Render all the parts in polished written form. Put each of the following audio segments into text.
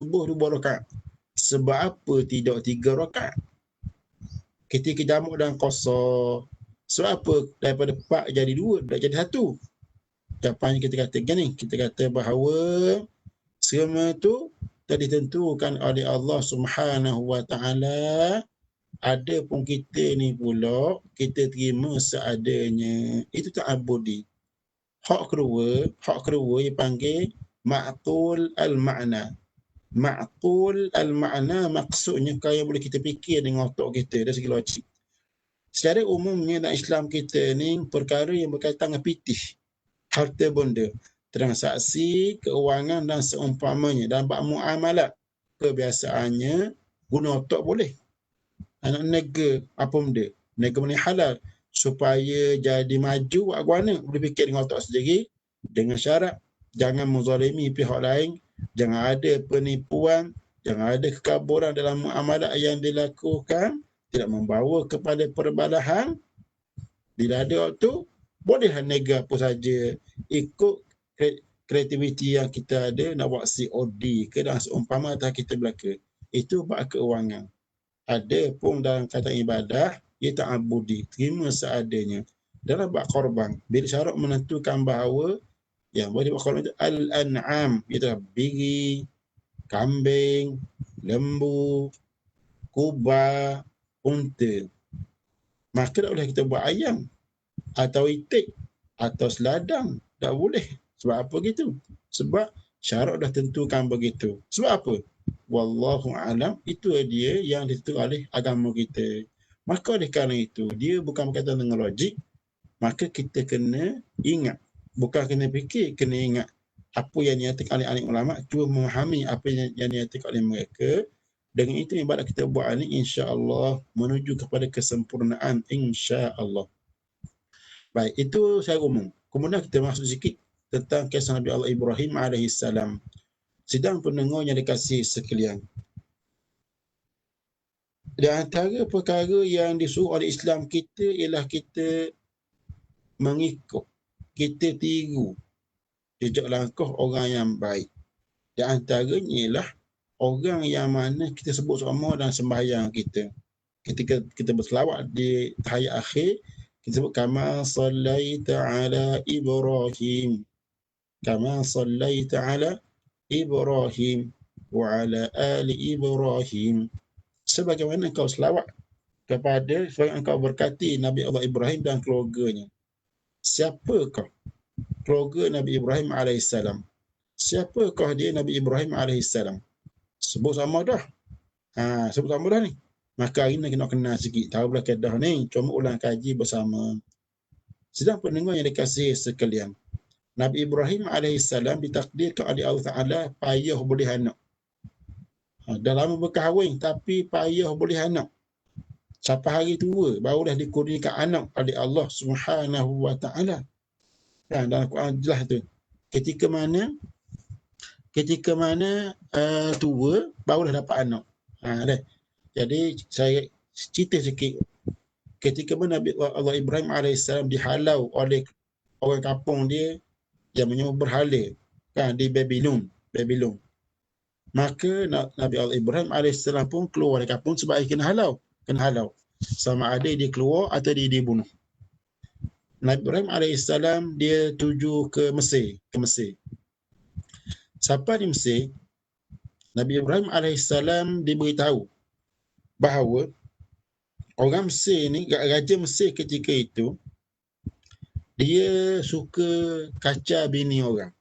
subuh 2 rakaat. Sebab apa tidak 3 rakaat? Ketika jamak dan qasar. Sebab apa daripada 4 jadi 2, dah jadi 1? Jawapannya kita kata gini, kita kata bahawa semua itu telah ditentukan oleh Allah Subhanahu Wa Taala. Ada pun kita ni pula, kita terima seadanya. Itu ta'abudi. Hak kedua yang panggil ma'qul al-ma'na. Ma'qul al-ma'na maksudnya kaya boleh kita fikir dengan otak kita dari segi logik. Secara umumnya dalam Islam kita ni perkara yang berkaitan dengan pitih, harta benda, transaksi, keuangan dan seumpamanya dan bab muamalat. Kebiasaannya guna otak boleh. Anak nega apa benda? Nega benda halal supaya jadi maju buat guana, boleh fikir dengan otak sendiri dengan syarat jangan menzalimi pihak lain, jangan ada penipuan, jangan ada kekaburan dalam muamalat yang dilakukan, tidak membawa kepada perbalahan. Bila ada waktu, bolehlah nega apa saja, ikut kreativiti yang kita ada, nak buat COD ke dan seumpama atas kita belaka. Itu bab keuangan. Ada pun dalam kata ibadah, ia ta'abudi, terima seadanya. Dalam bab korban, bila syarat menentukan bahawa yang boleh buat korban itu al-an'am, iaitu biri, kambing, lembu, kuba, unta. Maka tak boleh kita buat ayam atau itik atau seladang. Tak boleh. Sebab apa gitu? Sebab syarat dah tentukan begitu. Sebab apa? Wallahu alam, itu dia yang ditentukan oleh agama kita. Maka oleh kerana itu, dia bukan berkaitan dengan logik, maka kita kena ingat. Bukan kena fikir, kena ingat. Apa yang dinyatakan oleh alim ulama, cuba memahami apa yang dinyatakan oleh mereka. Dengan itu ibadat kita buat ini, insya-Allah menuju kepada kesempurnaan, insya-Allah. Baik, itu saya umum. Kemudian kita masuk sikit tentang kisah Nabi Allah Ibrahim AS. Sidang pendengar yang dikasihi sekalian. Di antara perkara yang disuruh oleh Islam kita ialah kita mengikut, kita tiru jejak langkah orang yang baik. Di antaranya ialah orang yang mana kita sebut sama dalam sembahyang kita. Ketika kita berselawat di tahiyat akhir, kita sebut kama sallaita ala Ibrahim. Kama sallaita ala Ibrahim wa ala ali Ibrahim. Sebagaimana engkau selawat kepada, sebagaimana engkau berkati Nabi Allah Ibrahim dan keluarganya. Siapakah keluarga Nabi Ibrahim AS? Siapakah dia Nabi Ibrahim AS? Sebut sama dah. Sebut sama dah ni. Maka hari ni kena kenal sikit. Tahu belah kedah ni. Cuma ulang kaji bersama. Sedang pendengar yang dikasihi sekalian. Nabi Ibrahim AS ditakdirkan oleh Allah Ta'ala payah boleh anak. Dah lama berkahwin tapi payah boleh anak. Sampai hari tua barulah dikurniakan anak oleh Allah Subhanahu Wa Ta'ala. Dalam Quran jelas tu. Ketika mana tua barulah dapat anak. Jadi saya cerita sikit. Ketika mana Nabi Allah Ibrahim AS dihalau oleh orang kampung dia yang menyembah berhala di Babylon. Maka Nabi Allah Ibrahim AS pun keluar dari kampung sebab dia kena halau. Sama ada dia keluar atau dia dibunuh. Nabi Ibrahim AS dia tuju ke Mesir. Sampai di Mesir, Nabi Ibrahim AS diberitahu bahawa orang Mesir ni, Raja Mesir ketika itu, dia suka kacau bini orang.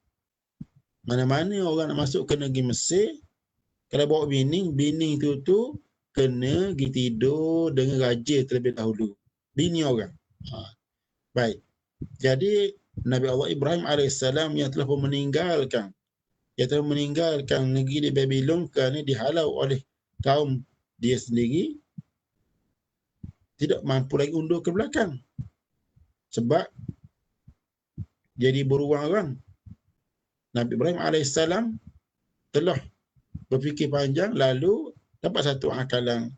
Mana-mana orang nak masuk ke negeri Mesir, kalau bawa bini tu kena pergi tidur dengan raja terlebih dahulu. Bini orang. Baik. Jadi Nabi Allah Ibrahim AS yang telah meninggalkan negeri di Babylon kerana dihalau oleh kaum dia sendiri, tidak mampu lagi undur ke belakang. Sebab jadi beruang orang. Nabi Ibrahim AS telah berfikir panjang, lalu dapat satu akalan,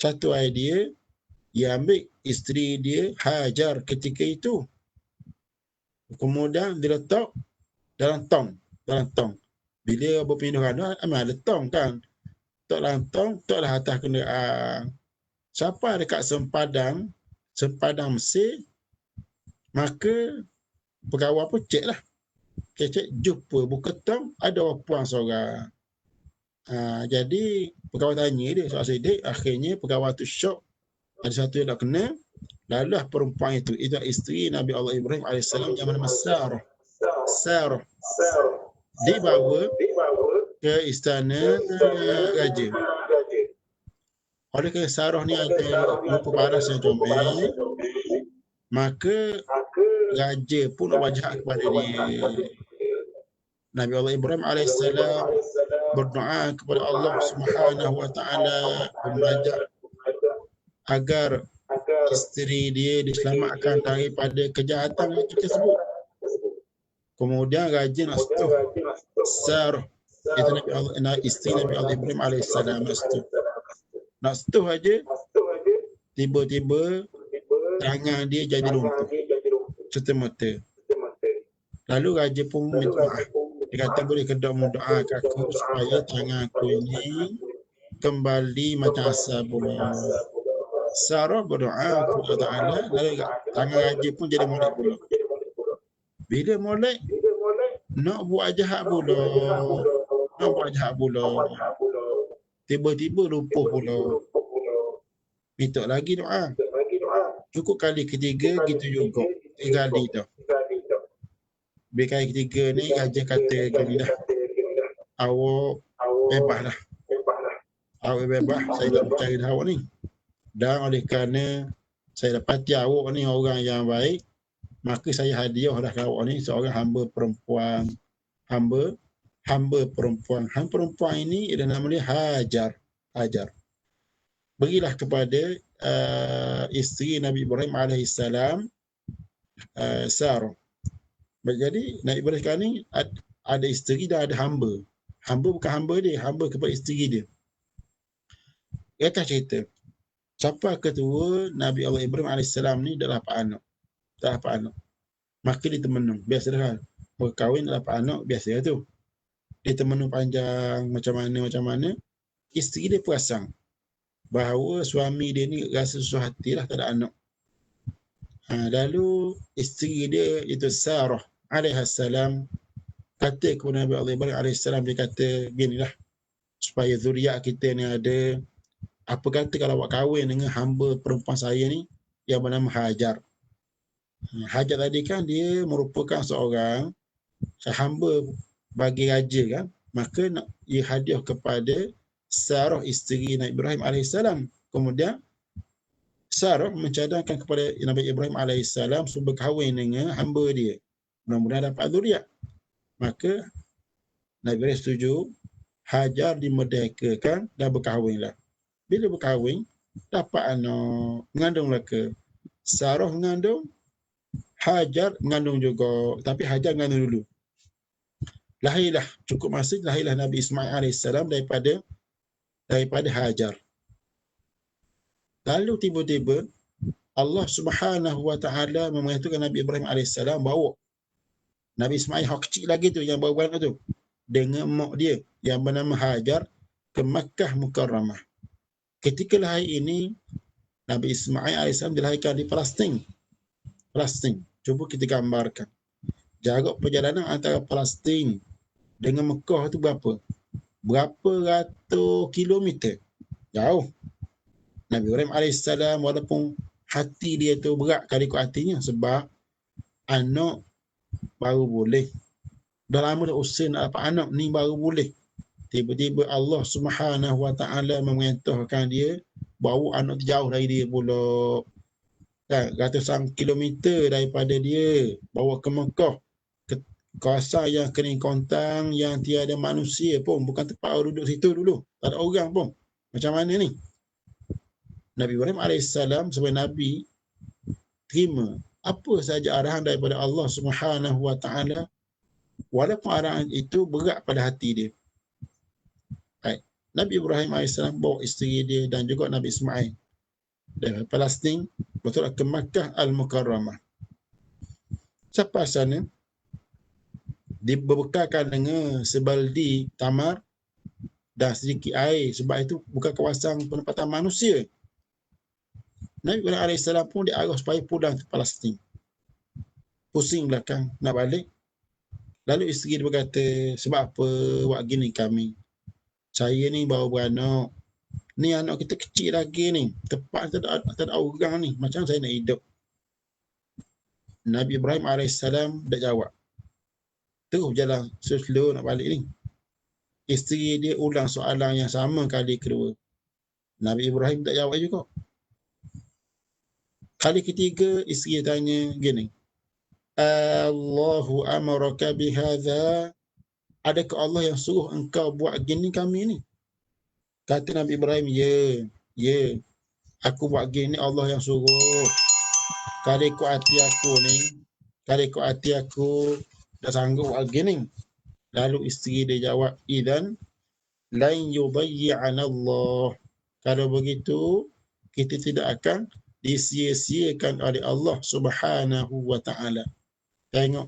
satu idea. Dia ambil isteri dia Hajar ketika itu, kemudian diletak dalam tong. Bila berpindah randa, ada tong kan. Tok lantong, tok lah atas kenderaan. Siapa dekat sempadan Mesir, maka pegawai pun cek lah. Cek jumpa buka tong, ada orang puan seorang. Jadi pegawai tanya dia soal sidik, akhirnya pegawai tu syok, ada satu yang tak kenal. Lalu perempuan itu isteri Nabi Allah Ibrahim AS yang bernama Sarah dibawa ke istana raja. Oleh kerana Sarah ni ada rupa paras yang comel, maka raja pun wajah kepada dia. Nabi Allah Ibrahim AS berdoa kepada Allah Subhanahu Wa Taala, mengajak agar isteri dia diselamatkan daripada kejahatan itu tersebut. Kemudian raja nak setuh Sarah, itu isteri Nabi Allah Ibrahim AS nak setuh aja, tiba-tiba tangan dia jadi runtuh serta-merta. Lalu raja pun minta maaf. Dia kata, boleh ke mendoakan aku supaya tangan aku ini kembali macam asal pula. Sarah berdoa kepada Ta'ala, lalu tangan raja pun jadi molek pula. Bila molek, nak buat jahat pula. Tiba-tiba lumpuh pula. Minta lagi doa. Cukup kali ketiga, gitu juga. 3 kali dah. Bila kali ketiga ni, raja kata gini dah. Awak bebas dah. Awak bebas, saya tak percaya dah awak ni. Dan oleh kerana saya dapati awak ni orang yang baik, maka saya hadiah dah ke awak ni seorang hamba perempuan. Hamba perempuan. Hamba perempuan ini adalah nama dia Hajar. Berilah kepada isteri Nabi Ibrahim AS, Sarah. Jadi Nabi Ibrahim sekarang ni ada isteri dan ada hamba. Hamba bukan hamba dia, hamba kepada isteri dia. Dia akan cerita, siapa ketua Nabi Allah Ibrahim AS ni dah dapat anak. Maka dia temenung. Biasa dah. Berkahwin dah dapat anak, biasa tu. Dia temenung panjang macam mana. Isteri dia perasan bahawa suami dia ni rasa susah hati lah tak ada anak. Lalu isteri dia itu Sarah alaihissalam kata kepada Nabi Allah Ibrahim alaihissalam, dia kata ginilah, supaya zuriat kita ni ada, apa kata kalau awak kahwin dengan hamba perempuan saya ni yang bernama Hajar. Hajar tadi kan dia merupakan seorang hamba bagi raja kan, maka nak ia hadiah kepada Sarah isteri Nabi Ibrahim alaihissalam. Kemudian Sarah mencadangkan kepada Nabi Ibrahim alaihissalam supaya berkahwin dengan hamba dia, mudah-mudahan dapat zuriat. Maka Nabi Ibrahim setuju, Hajar dimerdekakan dan berkahwinlah. Bila berkahwin, dapat anak, mengandung lelaki. Sarah mengandung, Hajar mengandung juga, tapi Hajar mengandung dulu. Lahirlah, cukup masa lahirlah Nabi Ismail alaihissalam daripada Hajar. Lalu tiba-tiba Allah Subhanahu Wa Taala memerintahkan Nabi Ibrahim alaihissalam bawa Nabi Ismail yang kecil lagi tu, yang baru beranak tu, dengan mak dia yang bernama Hajar ke Makkah Mukarramah. Ketika lahir ini, Nabi Ismail AS dilahirkan di Palestin. Cuba kita gambarkan. Jarak perjalanan antara Palestin dengan Mekah tu berapa? Berapa ratus kilometer? Jauh. Nabi Ibrahim AS walaupun hati dia tu berat kali ikut hatinya, sebab anak baru boleh. Dah lama dah usia nak dapat anak, ni baru boleh. Tiba-tiba Allah Subhanahu Wa Taala memerintahkan dia bawa anak jauh dari dia pula. Kan, ratusan kilometer daripada dia, bawa ke Mekah, ke kawasan yang kering kontang, yang tiada manusia pun, bukan tempat orang duduk situ dulu, tak ada orang pun. Macam mana ni? Nabi Ibrahim AS sebagai Nabi terima apa saja arahan daripada Allah Subhanahu Wa Taala, walaupun arahan itu berat pada hati dia. Nabi Ibrahim AS bawa isteri dia dan juga Nabi Ismail dari Palestin betul ke Makkah Al-Mukarramah. Sampai sana dibekalkan dengan sebaldi tamar dan sedikit air, sebab itu bukan kawasan penempatan manusia. Nabi Ibrahim AS pun diarah supaya pulang ke Palestin. Pusing belakang nak balik. Lalu isteri dia berkata, sebab apa buat gini kami? Saya ni baru beranak. Ni anak kita kecil lagi ni. Tepat tak ada orang ni. Macam saya nak hidup? Nabi Ibrahim AS tak jawab. Terus jalan slow nak balik ni. Isteri dia ulang soalan yang sama kali kedua. Nabi Ibrahim tak jawab juga. Kali ketiga, isteri tanya gini. Allahu amaraka bihadha. Adakah Allah yang suruh engkau buat gini kami ni? Kata Nabi Ibrahim, ya. Aku buat gini Allah yang suruh. Kalau ikut hati aku dah sanggup buat gini. Lalu isteri dia jawab, idzan lan yudayyi'ana Allah. Kalau begitu, kita tidak akan disia-siakan oleh Allah Subhanahu wa ta'ala. Tengok,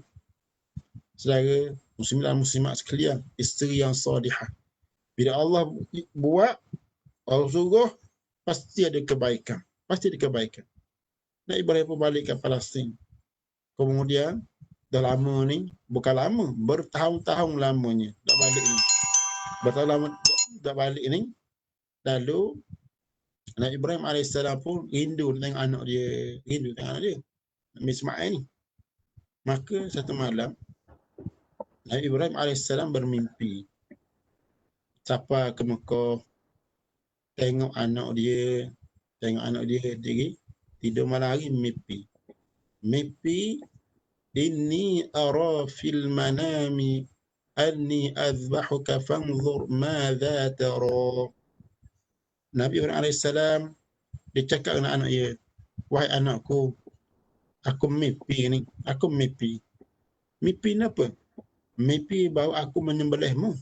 saudara muslimin dan muslimat sekalian, isteri yang salihah. Bila Allah buat, Allah suruh, pasti ada kebaikan. Nabi Ibrahim pun balik ke Palestin. Kemudian, dah lama ni, bukan lama, bertahun-tahun lamanya dah balik ni. Dah balik ni. Lalu, Nabi Ibrahim AS pun rindu tengok anak dia. Nabi Ismail ni. Maka satu malam, Nabi Ibrahim AS bermimpi. Sampai ke Mekah, tengok anak dia tidur malam hari mimpi inni ara fil manami anni azbahuka fanzur madza tara. Nabi Ibrahim AS dia cakap dengan anak dia, wahai anakku, aku mimpi. Mimpi apa? Mimpi bahawa aku menyembelihmu.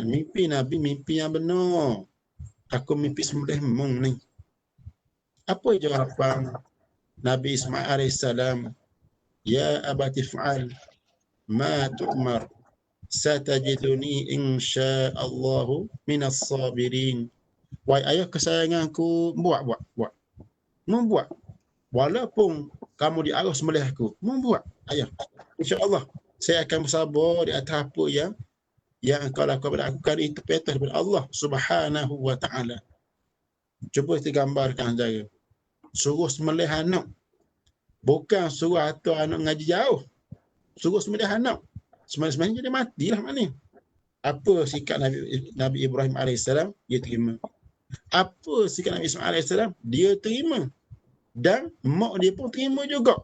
Mimpi Nabi, mimpi yang benar. Aku mimpi sembelihmu ni. Apa jawapan Nabi Ismail AS? Ya abati fa'al ma tu'mar satajiduni insya'allahu minas sabirin. Wahai ayah kesayanganku, membuat. Walaupun kamu diarah sembelih aku, membuat ayah. InsyaAllah saya akan bersabar di atas apa yang engkau lakukan pada aku, kerana itu perintah daripada Allah Subhanahu wa ta'ala. Cuba kita gambarkan saja. Suruh sembelih anak. Bukan suruh atau anak ngaji jauh. Suruh sembelih anak. Sembelih jadi matilah maknanya. Apa sikap Nabi Ibrahim AS? Dia terima. Apa sikap Nabi Ismail AS? Dia terima. Dan mak dia pun terima juga.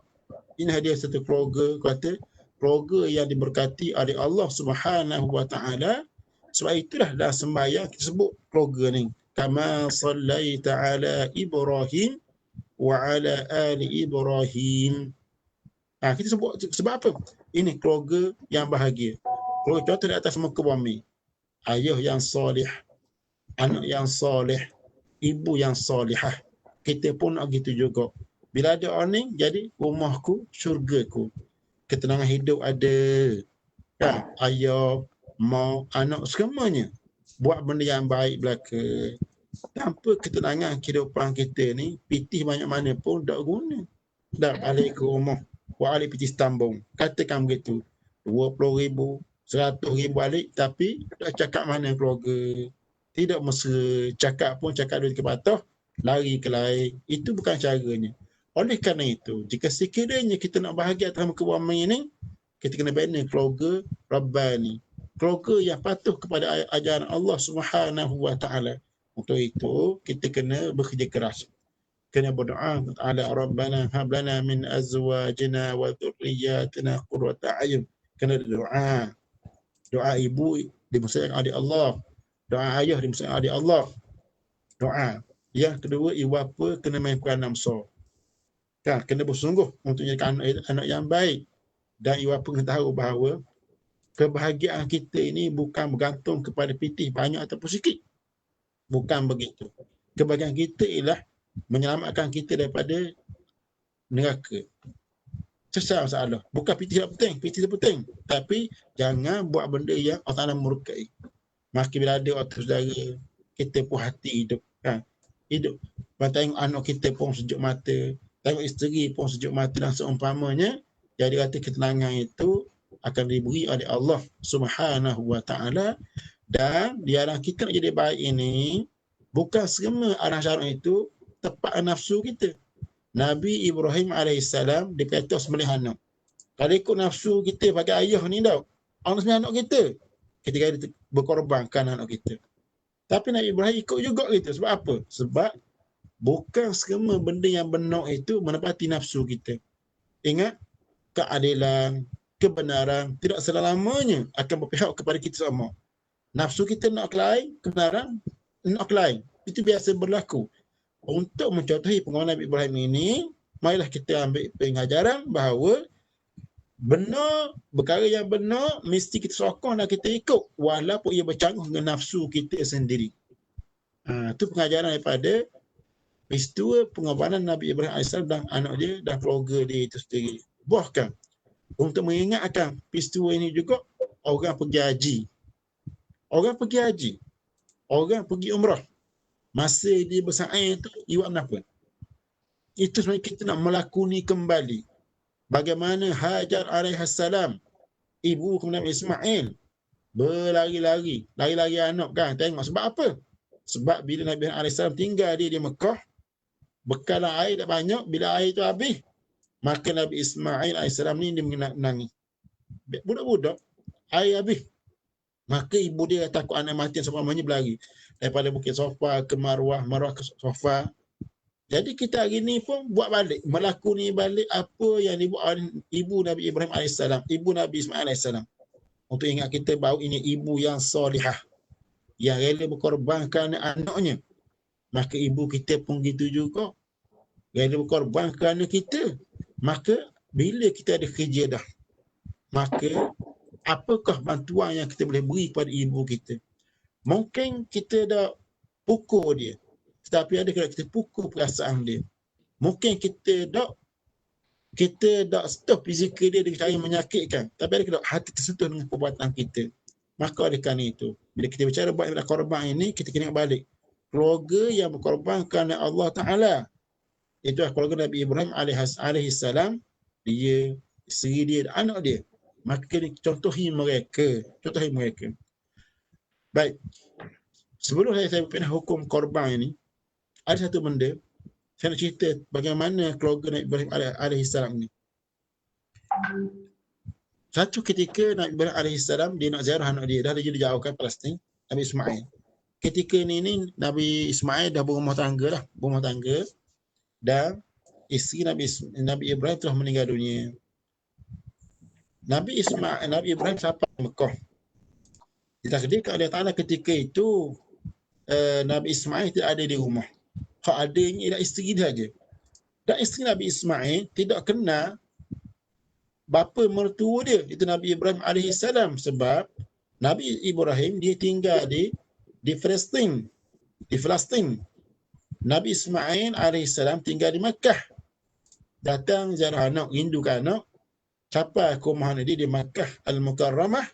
Ini dia satu keluarga yang diberkati oleh Allah Subhanahu wa ta'ala. Sebab itulah dalam sembahyang kita sebut keluarga ni. Kama sallaita ala Ibrahim wa ala ali Ibrahim. Kita sebut sebab apa? Ini keluarga yang bahagia. Keluarga contoh di atas muka bumi. Ayah yang soleh, anak yang soleh, ibu yang solehah. Kita pun nak gitu juga. Bila ada orang ni, jadi rumahku, syurgaku. Ketenangan hidup ada. Ayah, mak, anak, semuanya buat benda yang baik belaka. Tanpa ketenangan kehidupan kita ni, pitih banyak mana pun tak guna. Dah balik ke rumah, balik pitih setambung. Katakan begitu, 20,000, 100,000 balik, tapi tak cakap mana keluarga. Tidak mesra, cakap duit ke patah, lari ke lain. Itu bukan caranya. Oleh kerana itu, jika sekiranya kita nak bahagia atas muka bumi ini, kita kena bina keluarga Rabbani. Keluarga yang patuh kepada ajaran Allah Subhanahu wa ta'ala. Untuk itu, kita kena bekerja keras. Kena berdoa, ala Rabbana hablana min azwajina wa dhurriyyatina qurrata a'yun. Kena doa. Doa ibu dimusayang oleh Allah. Doa ayah dimusayang oleh Allah. Doa. Yang kedua, ibu bapa kena main peranan besar. Kena bersungguh untuk menjadikan anak yang baik. Dan ibu bapa kena tahu bahawa kebahagiaan kita ini bukan bergantung kepada pitih banyak ataupun sikit. Bukan begitu. Kebahagiaan kita ialah menyelamatkan kita daripada neraka. selesai masalah. Bukan PT tidak penting, PT itu penting. Tapi jangan buat benda yang Allah Ta'ala murkai. Maka bila ada waktu saudara, kita pun hati hidup. Hidup. Tengok anak kita pun sejuk mata. Tengok isteri pun sejuk mata dan seumpamanya. Jadi kata ketenangan itu akan diberi oleh Allah Subhanahu wa Ta'ala. Dan di arah kita nak jadi baik ini, bukan semua arah syarat itu tepat nafsu kita. Nabi Ibrahim AS, dia kata sembelih anak. Kalau ikut nafsu kita pakai ayah ni tau, Allah sembelih anak kita. Ketika dia berkorbankan anak kita. Tapi Nabi Ibrahim ikut juga gitu. Sebab apa? Sebab bukan semua benda yang benar itu menepati nafsu kita. Ingat, keadilan, kebenaran tidak selamanya akan berpihak kepada kita semua. Nafsu kita nak lain, kebenaran nak lain. Itu biasa berlaku. Untuk mencontohi pengalaman Nabi Ibrahim ini, marilah kita ambil pengajaran bahawa benar, perkara yang benar mesti kita sokong dan kita ikut walaupun ia bercanggah dengan nafsu kita sendiri. Itu pengajaran daripada peristiwa pengorbanan Nabi Ibrahim AS dan anak dia dan keluarga dia itu sendiri. Bahkan untuk mengingatkan peristiwa ini juga, orang pergi haji. Orang pergi umrah. Masa dia bersa'i itu, iwak kenapa? Itu sebenarnya kita nak melakoni kembali. Bagaimana Hajar alaihissalam, ibu kemudian Ismail, berlari-lari anak kan. Tengok sebab apa? Sebab bila Nabi alaihissalam tinggal dia di Mekah, bekalan air tak banyak, bila air itu habis, maka Nabi Ismail alaihissalam ni dia menangis. Budak-budak, air habis. Maka ibu dia takut anak mati yang seumpamanya berlari. Daripada Bukit Sofa ke Marwah, Marwah ke Sofa. Jadi kita hari ni pun buat balik, melakoni balik apa yang dibuat oleh ibu Nabi Ibrahim AS, ibu Nabi Ismail AS. Untuk ingat kita bahawa ini ibu yang solihah, yang rela berkorbankan anaknya. Maka ibu kita pun gitu juga. Rela berkorbankan kita. Maka bila kita ada kerja dah, maka apakah bantuan yang kita boleh beri kepada ibu kita? Mungkin kita dah pukul dia, tetapi ada kalau kita pukul perasaan dia. Mungkin kita dah stop fizikal dia dengan cara yang menyakitkan, tapi ada kalau hati tersentuh dengan perbuatan kita. Maka oleh kerana itu, bila kita bicara buat ibadah korban ini, kita kena balik. Keluarga yang berkorban kerana Allah Ta'ala, itulah keluarga Nabi Ibrahim alaihissalam, dia, isteri dia, anak dia. Maka kena contohi mereka. Baik. Sebelum saya pindah hukum korban ini, ada satu benda saya nak cerita bagaimana keluarga Nabi Ibrahim alaihissalam ni. Satu ketika Nabi Ibrahim alaihissalam dia nak ziarah anak dia, dah dia jauh kan Palestin, Nabi Ismail. Ketika ni Nabi Ismail dah berumah tangga dan isteri Nabi Ibrahim telah meninggal dunia. Nabi Ibrahim sampai Mekah. Ditakdirkan oleh Ta'ala ketika itu Nabi Ismail tidak ada di rumah. Hak adanya ialah isteri dia saja. Dan isteri Nabi Ismail tidak kenal bapa mertua dia, itu Nabi Ibrahim alaihissalam, sebab Nabi Ibrahim dia tinggal di Palestin. Nabi Ismail alaihissalam tinggal di Makkah. Datang ziarah anak, rindukan anak, sampai ke rumah dia di Makkah Al-Mukarramah.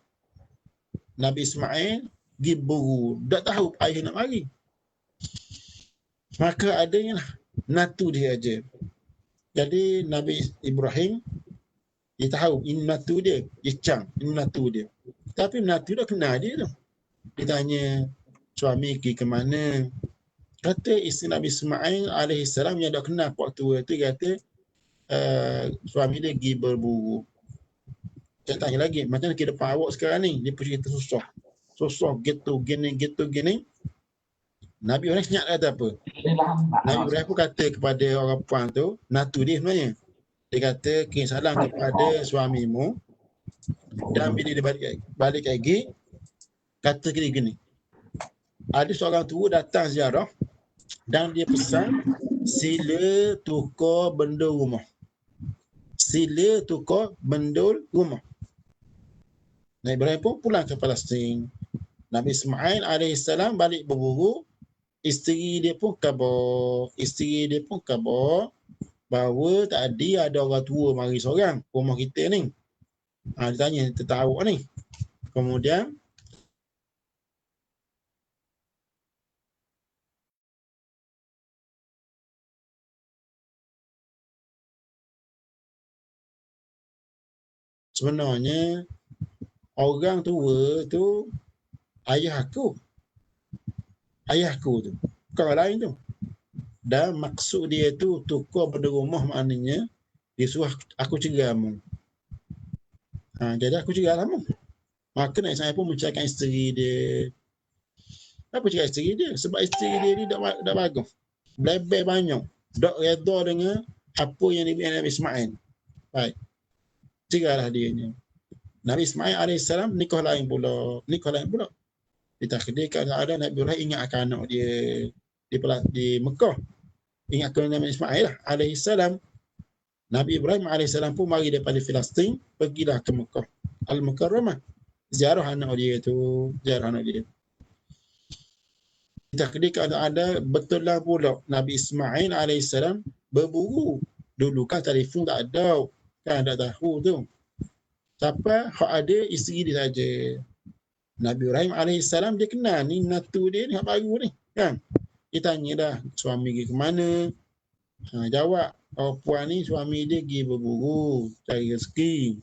Nabi Ismail pergi buru, tak tahu ayah nak mari. Maka adanya natu dia aja. Jadi Nabi Ibrahim dia tahu ini natu dia, ini natu dia. Tapi natu dah kenal dia tu. Dia tanya, suami pergi ke mana? Kata isteri Nabi Ismail alaihissalam yang dah kenal waktu tu, kata suami dia pergi berburu. Saya tanya lagi, macam mana ke depan awak sekarang ni? Dia pergi kita susah gitu gini. Nabi Ibrahim senyap kata apa? Nabi Ibrahim pun kata kepada orang puan tu, natu dia sebenarnya. Dia kata, kirim salam kepada suamimu, dan bila dia balik lagi, kata gini. Ada seorang tua datang ziarah dan dia pesan, sila tukar benda rumah. Nabi Ibrahim pun pulang ke Palestin. Nabi Ismail alaihissalam balik berburu. Isteri dia pun khabar. bahawa tadi ada orang tua mari seorang rumah kita ni. Dia tanya, kita tahu ni. Kemudian sebenarnya orang tua tu ayahku tu, bukan orang lain tu. Dan maksud dia tu tukar benda rumah, maknanya dia suruh aku cerai mu. Jadi aku cerai lah mu. Maka nak saya pun menceraikan isteri dia. Apa cerai isteri dia? Sebab isteri dia ni dah bagus. Belebel banyak. Tak reda dengan apa yang dibuat Nabi Ismail. Baik. Cerailah dia ni. Nabi Ismail AS nikah lain pula. Ditakdirkan ada Nabi Ibrahim ingatkan anak dia di Mekah. Ingatkan Nabi Ismail AS. Nabi Ibrahim AS pun mari daripada Palestin, pergilah ke Mekah. Al-Mukarramah. Ziarah anak dia tu. Ditakdirkan ada betul lah pula Nabi Ismail AS berburu. Dulu kan telefon tak ada. Kan tak tahu tu. Siapa hak ada isteri dia saja. Nabi Ibrahim AS dia kenal ni natu dia ni hak baru ni. Kan? Dia tanya dah suami dia ke mana. Jawab, puan ni suami dia pergi berburu, cari rezeki.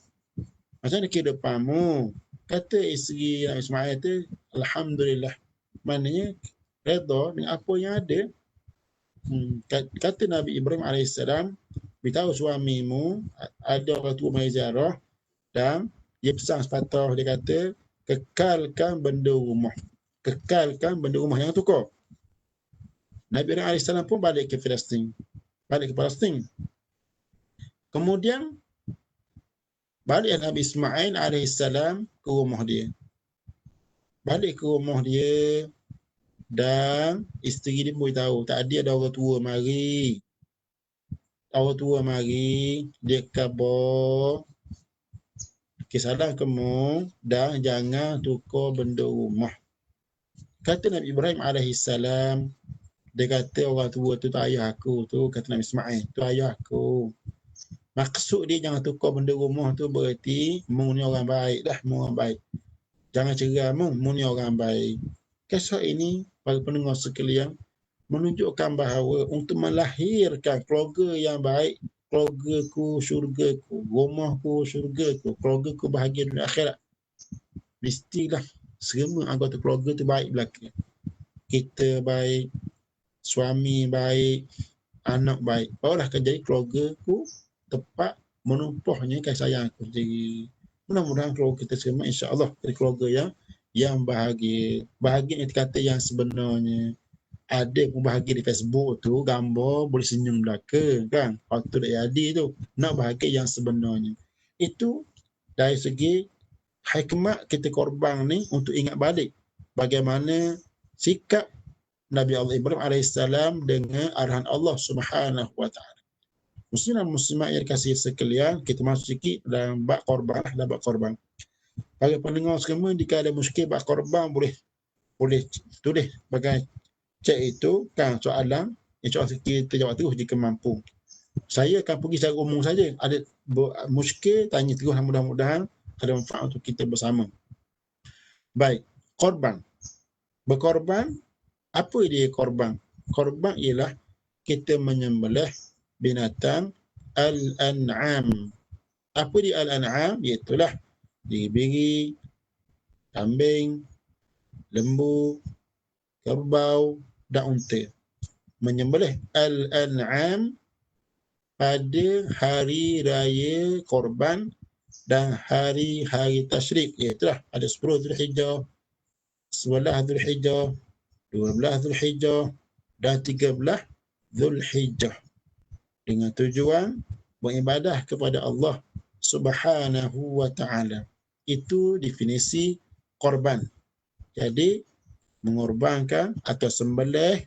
Macam mana kehidupanmu? Kata isteri Nabi Ismail tu, Alhamdulillah. Maknanya redha dengan apa yang ada. Kata Nabi Ibrahim AS, beritahu suamimu ada orang tua mari ziarah, dan dia pesan sepatah, dia kata kekalkan benda rumah yang tukar. Nabi Ibrahim AS pun balik ke Palestin. Kemudian balik Nabi Ismail AS ke rumah dia. Dan isteri dia pun tahu tadi ada orang tua mari. Dia khabar kisah kamu dah jangan tukar benda rumah. Kata Nabi Ibrahim AS, dia kata orang tua tu ayah aku tu, kata Nabi Ismail, tu ayah aku. Maksud dia jangan tukar benda rumah tu berarti mu ni orang baik dah, mu orang baik. Jangan cerai mu ni orang baik. Kisah ini para pendengar sekalian menunjukkan bahawa untuk melahirkan keluarga yang baik, keluargaku syurgaku, rumahku syurgaku, keluargaku bahagia dunia akhirat, mestilah semua anggota keluarga tu baik belaka. Kita baik, suami baik, anak baik, barulah akan jadi keluargaku tepat menumpahnya kasih sayang aku sendiri. Mudah-mudahan keluarga kita semua insya-Allah jadi keluarga yang bahagia. Bahagia yang dikata yang sebenarnya. Ada pun bahagia di Facebook tu, gambar boleh senyum belaka kan. Waktu dah jadi tu, nak bahagia yang sebenarnya. Itu dari segi hikmat kita korban ni untuk ingat balik bagaimana sikap Nabi Allah Ibrahim AS dengan arahan Allah Subhanahu Wa Taala. Muslim dan muslimat yang dikasihi sekalian, kita masuk sikit dalam bab korban. Bagi pendengar semua, jika ada muskil bab korban boleh tulis bagai cek itu kan soalan, insya-Allah kita jawab terus jika mampu. Saya akan pergi secara umum saja. Ada muskil tanya terus, mudah-mudahan ada manfaat untuk kita bersama. Baik, korban. Berkorban, apa dia korban? Korban ialah kita menyembelih binatang al-an'am. Apa dia al-an'am? Iaitulah biri, kambing, lembu, kerbau dan unta. Menyembelih al-an'am pada hari raya korban dan hari-hari tasyrik, iaitu ada 10 Zulhijjah, 11 Zulhijjah, 12 Zulhijjah dan 13 Zulhijjah, dengan tujuan beribadah kepada Allah Subhanahu wa Ta'ala. Itu definisi korban. Jadi mengorbankan atau sembelih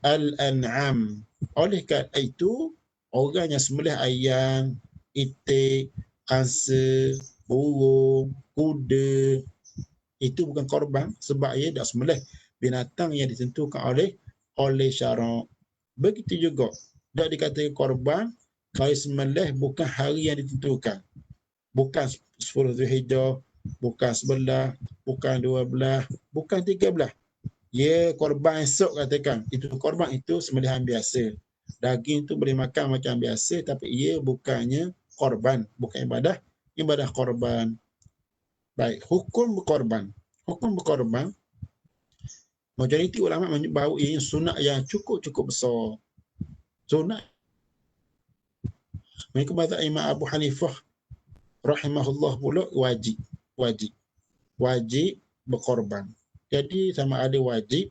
al-an'am. Oleh kerana itu, orang yang sembelih ayam, itik, angsa, burung, kuda, itu bukan korban sebab ia dah sembelih binatang yang ditentukan oleh syarak. Begitu juga Tak dikatakan korban kalau sembelih bukan hari yang ditentukan. Bukan 10 Zulhijjah, bukan 11, bukan 12, bukan 13. Ya, korban esok katakan. Itu korban, itu sembelihan biasa. Daging tu boleh makan macam biasa, tapi ia bukannya korban. Bukan ibadah. Ibadah korban. Baik, hukum berkorban. Hukum berkorban, majoriti ulama menyebut bahawa ia sunat yang cukup-cukup besar. Sunat. Mereka kata Imam Abu Hanifah rahimahullah pula wajib. Wajib berkorban. Jadi sama ada wajib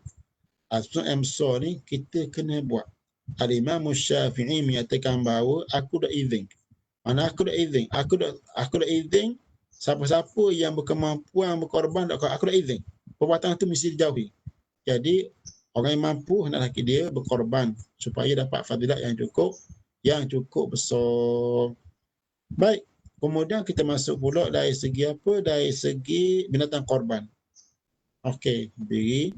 atau emsor ni kita kena buat. Al-Imam Syafi'i menyatakan bahawa aku dah izin. Mana aku dah izin? Aku dah izin siapa-siapa yang berkemampuan berkorban, aku dah izin. Perbuatan itu mesti dijauhi. Jadi orang yang mampu hendaklah dia berkorban supaya dapat fadilat yang cukup besar. Baik. Kemudian kita masuk pula dari segi apa? Dari segi binatang korban. Okey, biri,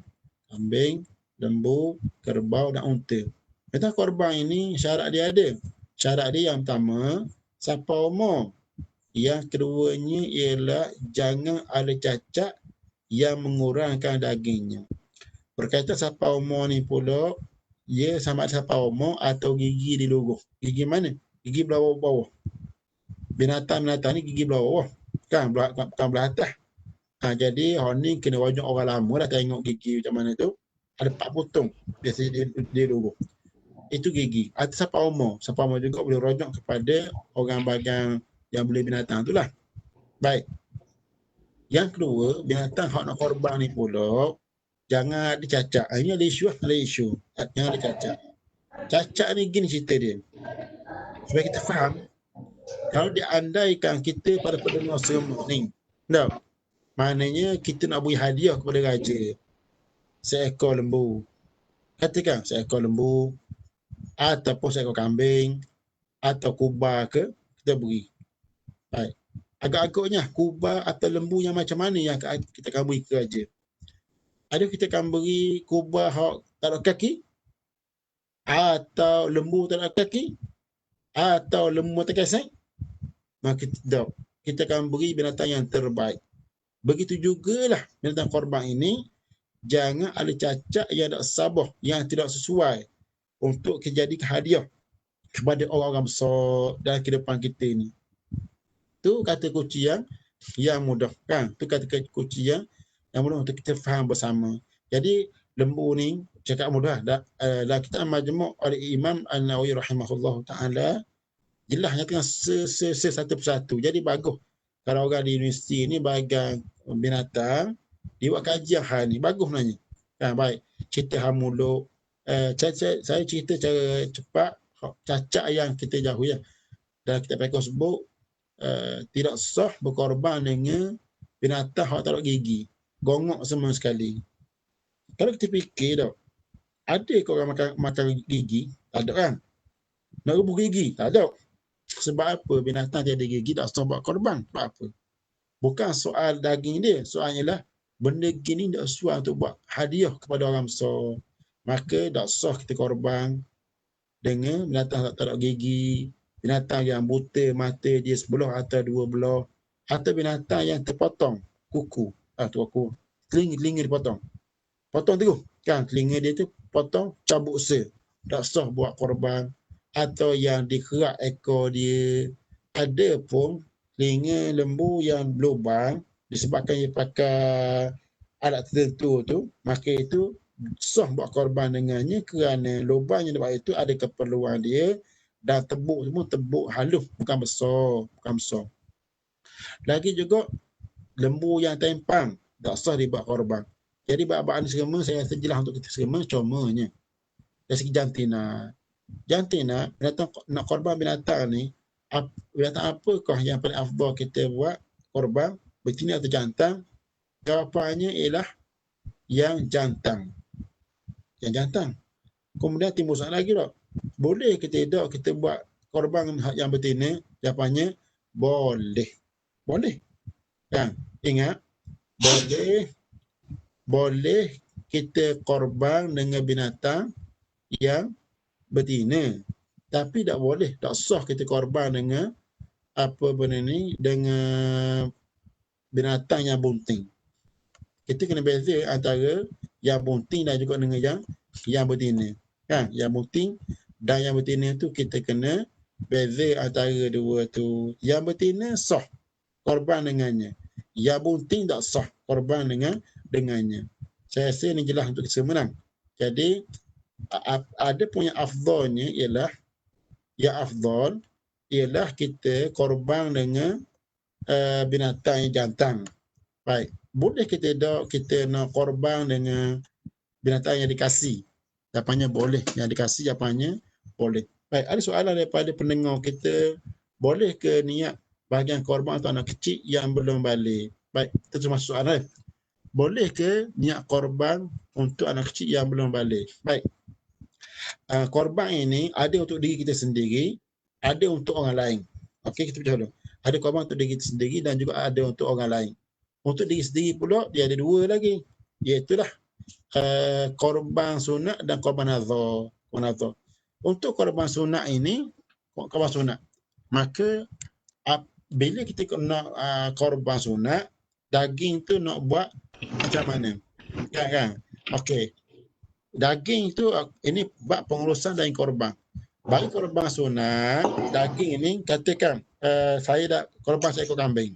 kambing, lembu, kerbau dan unta. Binatang korban ini syarat dia ada. Syarat dia yang pertama, siapa umur. Yang keduanya ialah jangan ada cacat yang mengurangkan dagingnya. Berkaitan siapa umur ni pula, ia sama ada siapa umur atau gigi di luruh. Gigi mana? Gigi bawah-bawah. Binatang-binatang ni gigi bawah, kan belah atas. Jadi orang ni kena wajib orang lama dah tengok gigi macam mana tu. Ada 4 potong biasanya dia dulu. Itu gigi. Atas siapa umur juga boleh rujuk kepada orang bagang yang beli binatang tu lah. Baik. Yang kedua, binatang hak nak korban ni pula jangan ada cacat. Ini ada isu. Jangan ada cacat. Cacat ni gini cerita dia. Supaya kita faham. Kalau diandaikan kita pada pendengar semua ni, tak? Maknanya kita nak beri hadiah kepada raja seekor lembu. Katakan seekor lembu ataupun seekor kambing atau kubah ke, kita beri. Baik. Agak-agaknya kubah atau lembu yang macam mana yang kita akan beri ke raja? Ada kita akan beri kubah yang tak ada kaki, atau lembu tak ada kaki, atau lembu tak kesek. Maka kita akan beri binatang yang terbaik. Begitu jugalah binatang korban ini, jangan ada cacat yang tak sabah, yang tidak sesuai untuk jadi hadiah kepada orang-orang besar dalam kehidupan kita ni. Tu kata kunci yang mudah, kan? Tu kata kunci yang mudah untuk kita faham bersama. Jadi lembu ni cakap mudah. Dalam kitab Majmu' oleh Imam An-Nawawi rahimahullah ta'ala, jelas nyatakan satu persatu. Jadi bagus kalau orang di universiti ni bahagian binatang, dia buat kajian hal ni. Bagus nanya. Baik. Cerita hamuluk. Saya cerita cara cepat cacat yang kita jauhi. Dan kita pakai sebut tidak sah berkorban dengan binatang yang tak ada gigi. Gongok semua sekali. Kalau kita fikir tak, ada ke orang makan gigi? Tak ada kan? Nak rebus gigi? Tak ada. Sebab apa? Binatang tiada gigi tak sah buat korban. Sebab apa? Bukan soal daging dia. Soalnya lah, benda gini tak sesuai untuk buat hadiah kepada orang besar. Maka tak sah kita korban dengan binatang tak ada gigi, binatang yang buta mata dia sebelah atau dua belah, atau binatang yang terpotong kuku. Telinga dipotong. Potong terus. Kan? Telinga dia tu potong, cabut se. Tak sah buat korban. Atau yang dikerak ekor dia. Ada pun telinga lembu yang berlubang disebabkan dia pakai alat tertentu tu, maka itu sah buat korban dengannya kerana lubang yang dibuat itu ada keperluan dia dan tebuk semua tebuk halus, bukan besar. Lagi juga lembu yang tempang tak sah dibuat korban. Jadi bab-bab ni semua saya rasa jelas untuk kita semua. Comanya dari segi jantina binatang nak korban binatang ni, binatang apakah yang paling afdal kita buat korban, betina atau jantan? Jawapannya ialah yang jantan. Kemudian timbul soalan lagi tak? Boleh ke tidak kita buat korban yang betina? Jawapannya boleh. Kan? Ingat, boleh kita korban dengan binatang yang betina. Tapi tak boleh, tak sah kita korban dengan apa benda ni, dengan binatang yang bunting. Kita kena beza antara yang bunting dan juga dengan yang betina. Kan? Yang bunting dan yang betina tu kita kena beza antara dua tu. Yang betina sah korban dengannya. Yang bunting tak sah korban dengannya. Saya rasa ni jelas untuk kita menang. Jadi ada punya afdalnya ialah yang afdal ialah kita korban dengan binatang yang jantan. Baik. Boleh kita nak korban dengan binatang yang dikasih. Jawapannya boleh. Yang dikasih jawapannya boleh. Baik, ada soalan daripada pendengar kita. Boleh ke niat bahagian korban untuk anak kecil yang belum balik? Baik, itu termasuk soalan. Boleh ke niat korban untuk anak kecil yang belum balik? Baik. Korban ini ada untuk diri kita sendiri, ada untuk orang lain. Okey, kita baca dulu. Ada korban untuk diri kita sendiri dan juga ada untuk orang lain. Untuk diri sendiri pula dia ada dua lagi, iaitulah korban sunat dan korban nazar. Untuk korban sunat ini, maka bila kita nak korban sunat, daging tu nak buat macam mana? Kan? Okey. Daging tu ini bab pengurusan daging korban. Bagi korban sunat, daging ini katakan saya dah korban seekor kambing.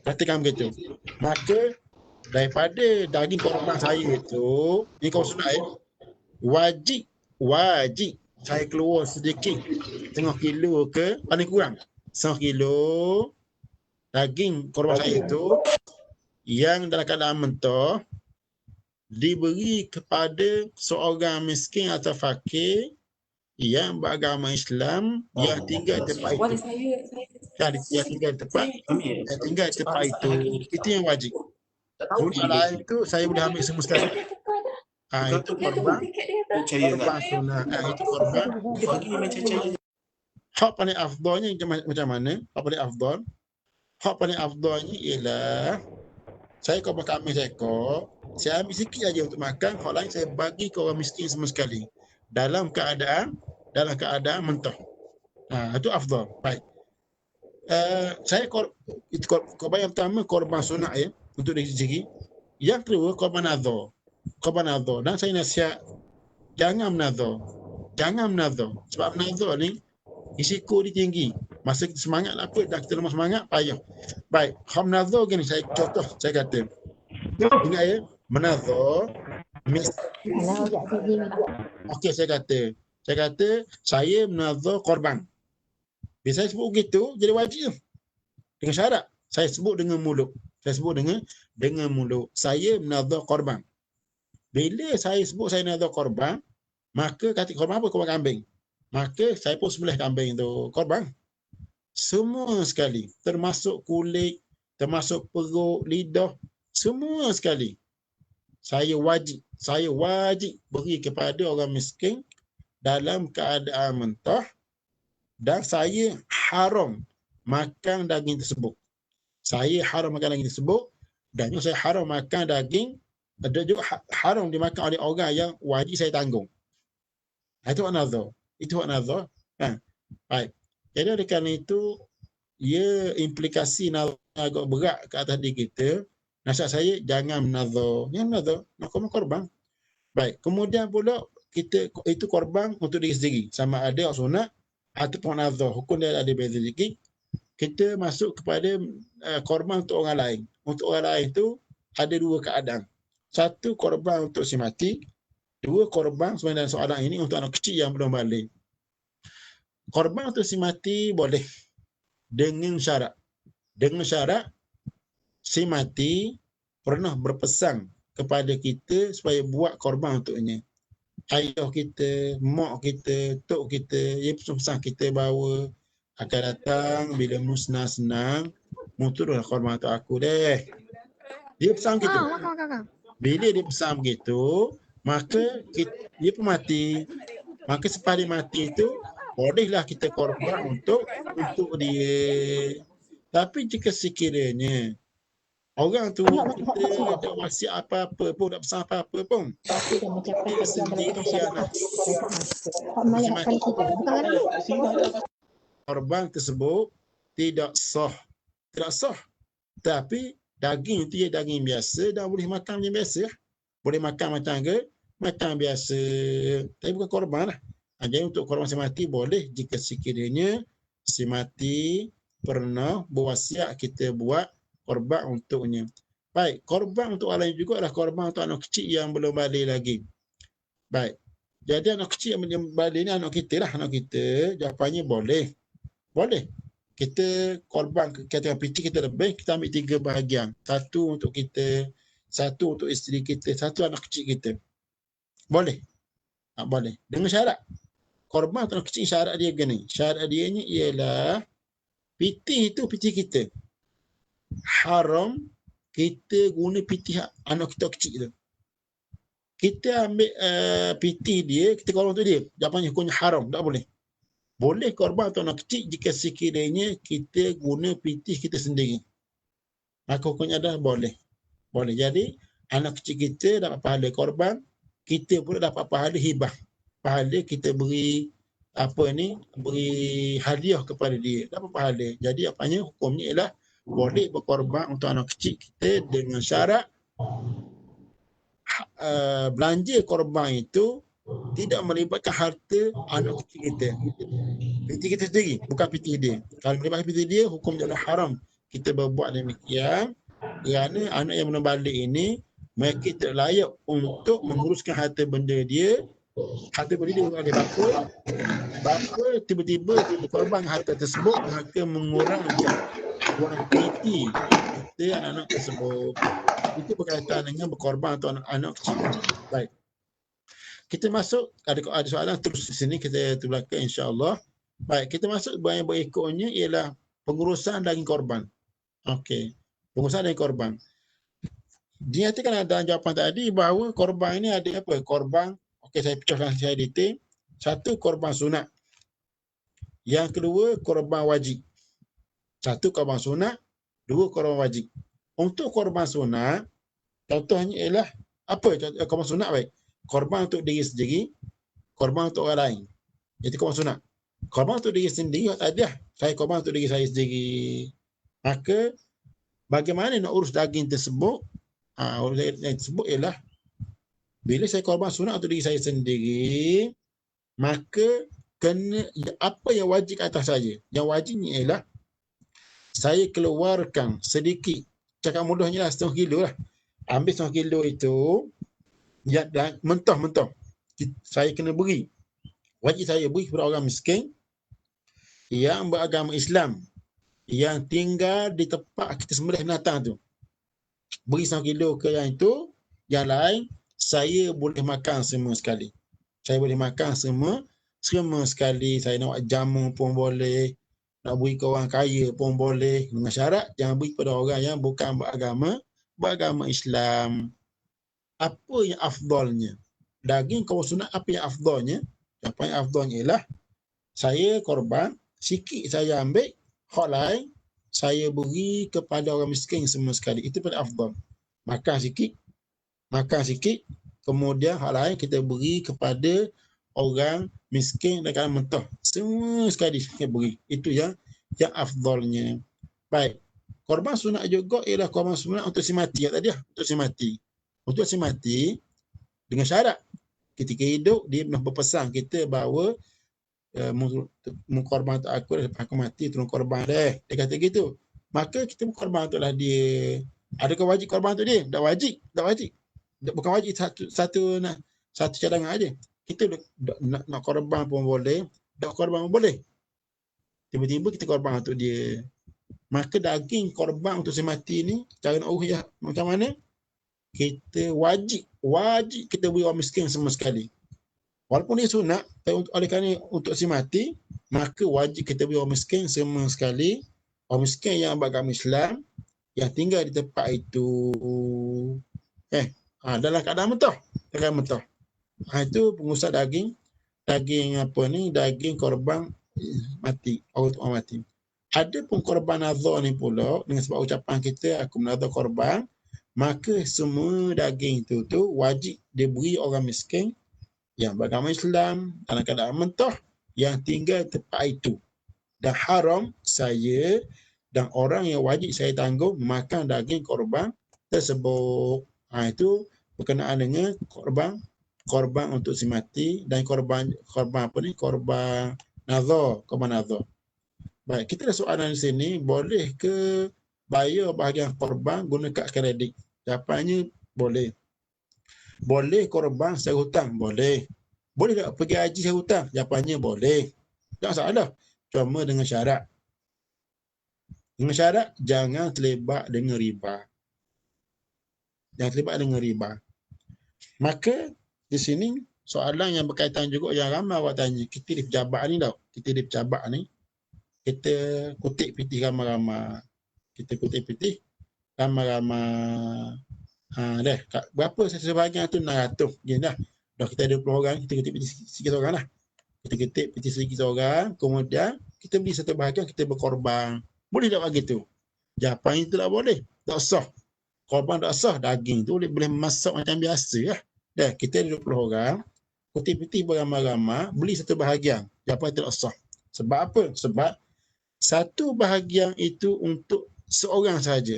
Katakan begitu. Maka daripada daging korban saya itu, ini korban sunat wajib saya keluar sedikit, setengah kilo ke paling kurang setengah kilo daging korban saya itu yang dalam keadaan mentah diberi kepada seorang miskin atau fakir yang beragama Islam yang tinggal di tempat itu. Yang tinggal di tempat itu. Itu yang wajib. Sunat lain itu saya boleh ambil semua sekali. Itu korban sunat. Itu korban. Hak paling afdalnya macam mana? Hak paling afdalnya ialah saya korban kambing seekor, saya ambil sikit saja untuk makan, hak lain saya bagi ke orang miskin semua sekali. Dalam keadaan mentah. Itu afdal. Baik. Saya korban yang pertama korban sunat untuk diri sendiri. Yang kedua korban nazar. Dan saya nasihat jangan menazar. Sebab menazar ni risiko dia tinggi. Masa kita semangat lah apa, dah kita lemah semangat, payah. Baik, menazar gini, saya kata. Ingat menazar okey, saya kata saya menazar korban. Bila saya sebut begitu, jadi wajib dengan syarat. Saya sebut dengan mulut. Saya menazar korban. Bila saya sebut saya menazar korban, maka kata korban apa? Korban kambing. Maka saya pun sembelih kambing tu korban. Semua sekali, termasuk kulit, termasuk perut, lidah, semua sekali. Saya wajib beri kepada orang miskin dalam keadaan mentah dan saya haram makan daging tersebut. Dan juga saya haram makan daging, ada juga haram dimakan oleh orang yang wajib saya tanggung. Itu hak nazar. Baik. Jadi oleh kerana itu, ia implikasi nazar agak berat ke atas diri kita. Nasihat saya jangan menazar. Nak korban. Baik. Kemudian pula kita itu korban untuk diri sendiri. Sama ada sunat ataupun nazar. Hukum dia ada beza sedikit. Kita masuk kepada korban untuk orang lain. Untuk orang lain itu ada dua keadaan. Satu, korban untuk si mati. Dua, korban sebenarnya soalan ini untuk anak kecil yang belum balik. Korban untuk si mati boleh dengan syarat. Si mati pernah berpesan kepada kita supaya buat korban untuknya. Ayah kita, mak kita, tok kita, dia pesan kita bahawa akan datang bila musnah senang, muturlah korban untuk aku deh. Dia pesan gitu. Bila dia pesan begitu, maka dia pun mati. Maka selepas dia mati itu, bolehlah kita korban untuk dia. Tapi jika sekiranya Orang tu kita tak wasiat apa-apa pun, tak pesan apa-apa pun. Dia sendiri yang nak korban tersebut tidak sah. Tidak sah. Tapi daging itu ya daging biasa dan boleh makan macam biasa. Boleh makan macam ke? Makan biasa. Tapi bukan korban lah. Jadi untuk korban si mati boleh jika sekiranya si mati pernah berwasiat kita buat korban untuknya. Baik, korban untuk orang lain juga adalah korban untuk anak kecil yang belum balik lagi. Baik. Jadi anak kecil yang belum balik ni anak kita lah. Anak kita, jawapannya boleh. Boleh. Kita korban, katakan piti kita lebih, kita ambil 3 bahagian. 1 untuk kita, 1 untuk isteri kita, 1 anak kecil kita. Boleh. Boleh. Dengan syarat. Korban untuk anak kecil, syarat dia gini. Syarat dia ni ialah piti itu piti kita. Haram kita guna piti anak kita kecil tu. Kita ambil piti dia, kita korban untuk dia. Jawapannya hukumnya haram, tak boleh. Boleh korban untuk anak kecil jika sekiranya kita guna piti kita sendiri. Maka hukumnya adalah boleh. Boleh. Jadi, anak kecil kita dapat pahala korban, kita pun dapat pahala hibah. Pahala kita beri beri hadiah kepada dia. Dapat pahala. Jadi, apanya hukumnya ialah boleh berkorban untuk anak kecil kita dengan syarat belanja korban itu tidak melibatkan harta anak kecil kita. Piti kita sendiri, bukan piti dia. Kalau melibatkan piti dia, hukum adalah haram. Kita berbuat demikian kerana anak yang belum balik ini mereka tidak layak untuk menguruskan harta benda dia. Harta benda dia oleh bapa tiba-tiba berkorban harta tersebut, maka mengurangkan kuantiti kita anak-anak tersebut. Itu berkaitan dengan berkorban untuk anak-anak kecil. Baik. Kita masuk, ada soalan terus di sini, kita belakang insya-Allah. Baik, kita masuk yang berikutnya ialah pengurusan daging korban. Okey. Pengurusan daging korban. Dinyatakan dalam jawapan tadi bahawa korban ini ada apa? Korban, okey saya pecahkan saya detail. 1 korban sunat. Yang kedua korban wajib. 1 korban sunat, 2 korban wajib. Untuk korban sunat, contohnya ialah apa korban sunat baik? Korban untuk diri sendiri, korban untuk orang lain. Itu korban sunat. Korban untuk diri sendiri ada. Saya korban untuk diri saya sendiri. Maka bagaimana nak urus daging tersebut? Urus daging tersebut ialah bila saya korban sunat untuk diri saya sendiri, maka kena apa yang wajib atas saya? Yang wajibnya ialah saya keluarkan sedikit, cakap mudahnya lah 1/2 kilo lah. Ambil 1/2 kilo itu, ya, mentah-mentah. Saya kena beri. Wajib saya beri kepada orang miskin yang beragama Islam, yang tinggal di tempat kita sembelih binatang tu. Beri 1 kilo ke yang itu, yang lain saya boleh makan semua sekali. Saya boleh makan semua sekali. Saya nak buat jamu pun boleh. Nak beri ke orang kaya pun boleh. Dengan syarat jangan beri kepada orang yang bukan beragama Islam. Apa yang afdalnya? Daging korban sunat apa yang afdalnya? Apa yang afdalnya ialah saya korban, sikit saya ambil, hak lain saya beri kepada orang miskin semua sekali. Itu paling afdal. Makan sikit, kemudian hak lain kita beri kepada orang miskin dan kalau mentah. Semua sekali kita beri. Itu yang afdalnya. Baik. Korban sunat juga ialah korban sunat untuk si mati. Tadi untuk si mati. Untuk si mati dengan syarat ketika hidup dia pernah berpesan kita bahawa mengkorban untuk aku lepas aku mati turun korban dia kata gitu. Maka kita berkorban untuklah dia. Adakah wajib korban untuk dia? Tak wajib. Bukan wajib satu cadangan aja. Kita nak korban pun boleh, tak korban pun boleh. Tiba-tiba kita korban untuk dia. Maka daging korban untuk si mati ni, cara nak urus macam mana? Kita wajib kita beri orang miskin semua sekali. Walaupun dia sunat, oleh kerana untuk si mati, maka wajib kita beri orang miskin semua sekali. Orang miskin yang beragama Islam, yang tinggal di tempat itu. Dalam keadaan mentah. Itu pengurusan daging korban mati, orang mati. Ada pun korban nazar ni pula, dengan sebab ucapan kita aku menazar korban, maka semua daging itu tu wajib diberi orang miskin yang beragama Islam dalam keadaan mentah yang tinggal tempat itu. Dan haram saya dan orang yang wajib saya tanggung makan daging korban tersebut. Itu berkenaan dengan korban untuk si mati dan korban apa ni, korban nazar. Baik, kita ada soalan di sini, boleh ke bayar bahagian korban guna kad kredit? Jawapannya boleh. Boleh korban secara hutang? Boleh. Boleh tak pergi haji secara hutang? Jawapannya boleh. Tak masalah. Cuma dengan syarat. Dengan syarat jangan terlibat dengan riba. Jangan terlibat dengan riba. Maka di sini soalan yang berkaitan juga yang ramai awak tanya. Kita di pejabat ni tau. Kita di pejabat ni. Kita kutip pitih ramai-ramai. Kita kutip pitih ramai-ramai. Dah. Berapa sebahagian tu 600. Je dah. Dah kita ada 20 orang. Kita kutip pitih sikit orang lah. Kita kutip pitih sikit orang. Kemudian kita beli satu bahagian, kita berkorban. Boleh tak begitu? Jawapan itu tak boleh. Tak sah. Korban tak sah. Daging tu boleh masak macam biasa lah. Dah. Kita ada 20 orang. Kutip pitih beramai-ramai. Beli satu bahagian. Jawapan itu tak sah. Sebab apa? Sebab satu bahagian itu untuk seorang sahaja.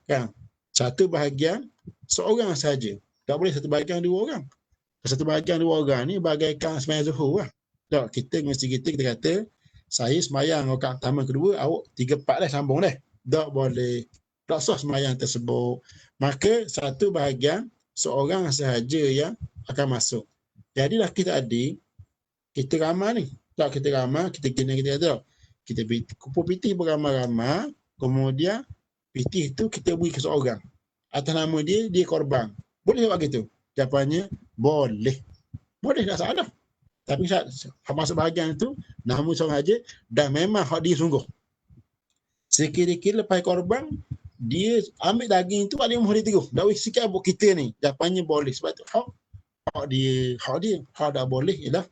Kan? Satu bahagian seorang sahaja. Tak boleh satu bahagian dua orang. Satu bahagian dua orang ni bagaikan sembahyang zuhur lah. Tak, kita mesti kita kata saya sembahyang rakaat pertama kedua, awak 3-4 dah sambung dah. Tak boleh. Tak sah sembahyang tersebut. Maka satu bahagian seorang sahaja yang akan masuk. Jadilah kita adik, kita ramai ni. Tak, kita ramai, kita kena kita kata. Kita kumpul pitih beramai-ramai, kemudian pitih tu kita beri ke seorang. Atas nama dia, dia korban. Boleh tak begitu? Jawapannya, boleh. Boleh, tak salah. Tapi masuk bahagian itu, nama seorang saja, dah memang hak dia sungguh. Sekira-kira lepas korban, dia ambil daging itu, ada yang dia terus. Dah sikit abuk kita ni. Jawapannya boleh. Sebab tu, hak dia. Hak tak boleh ialah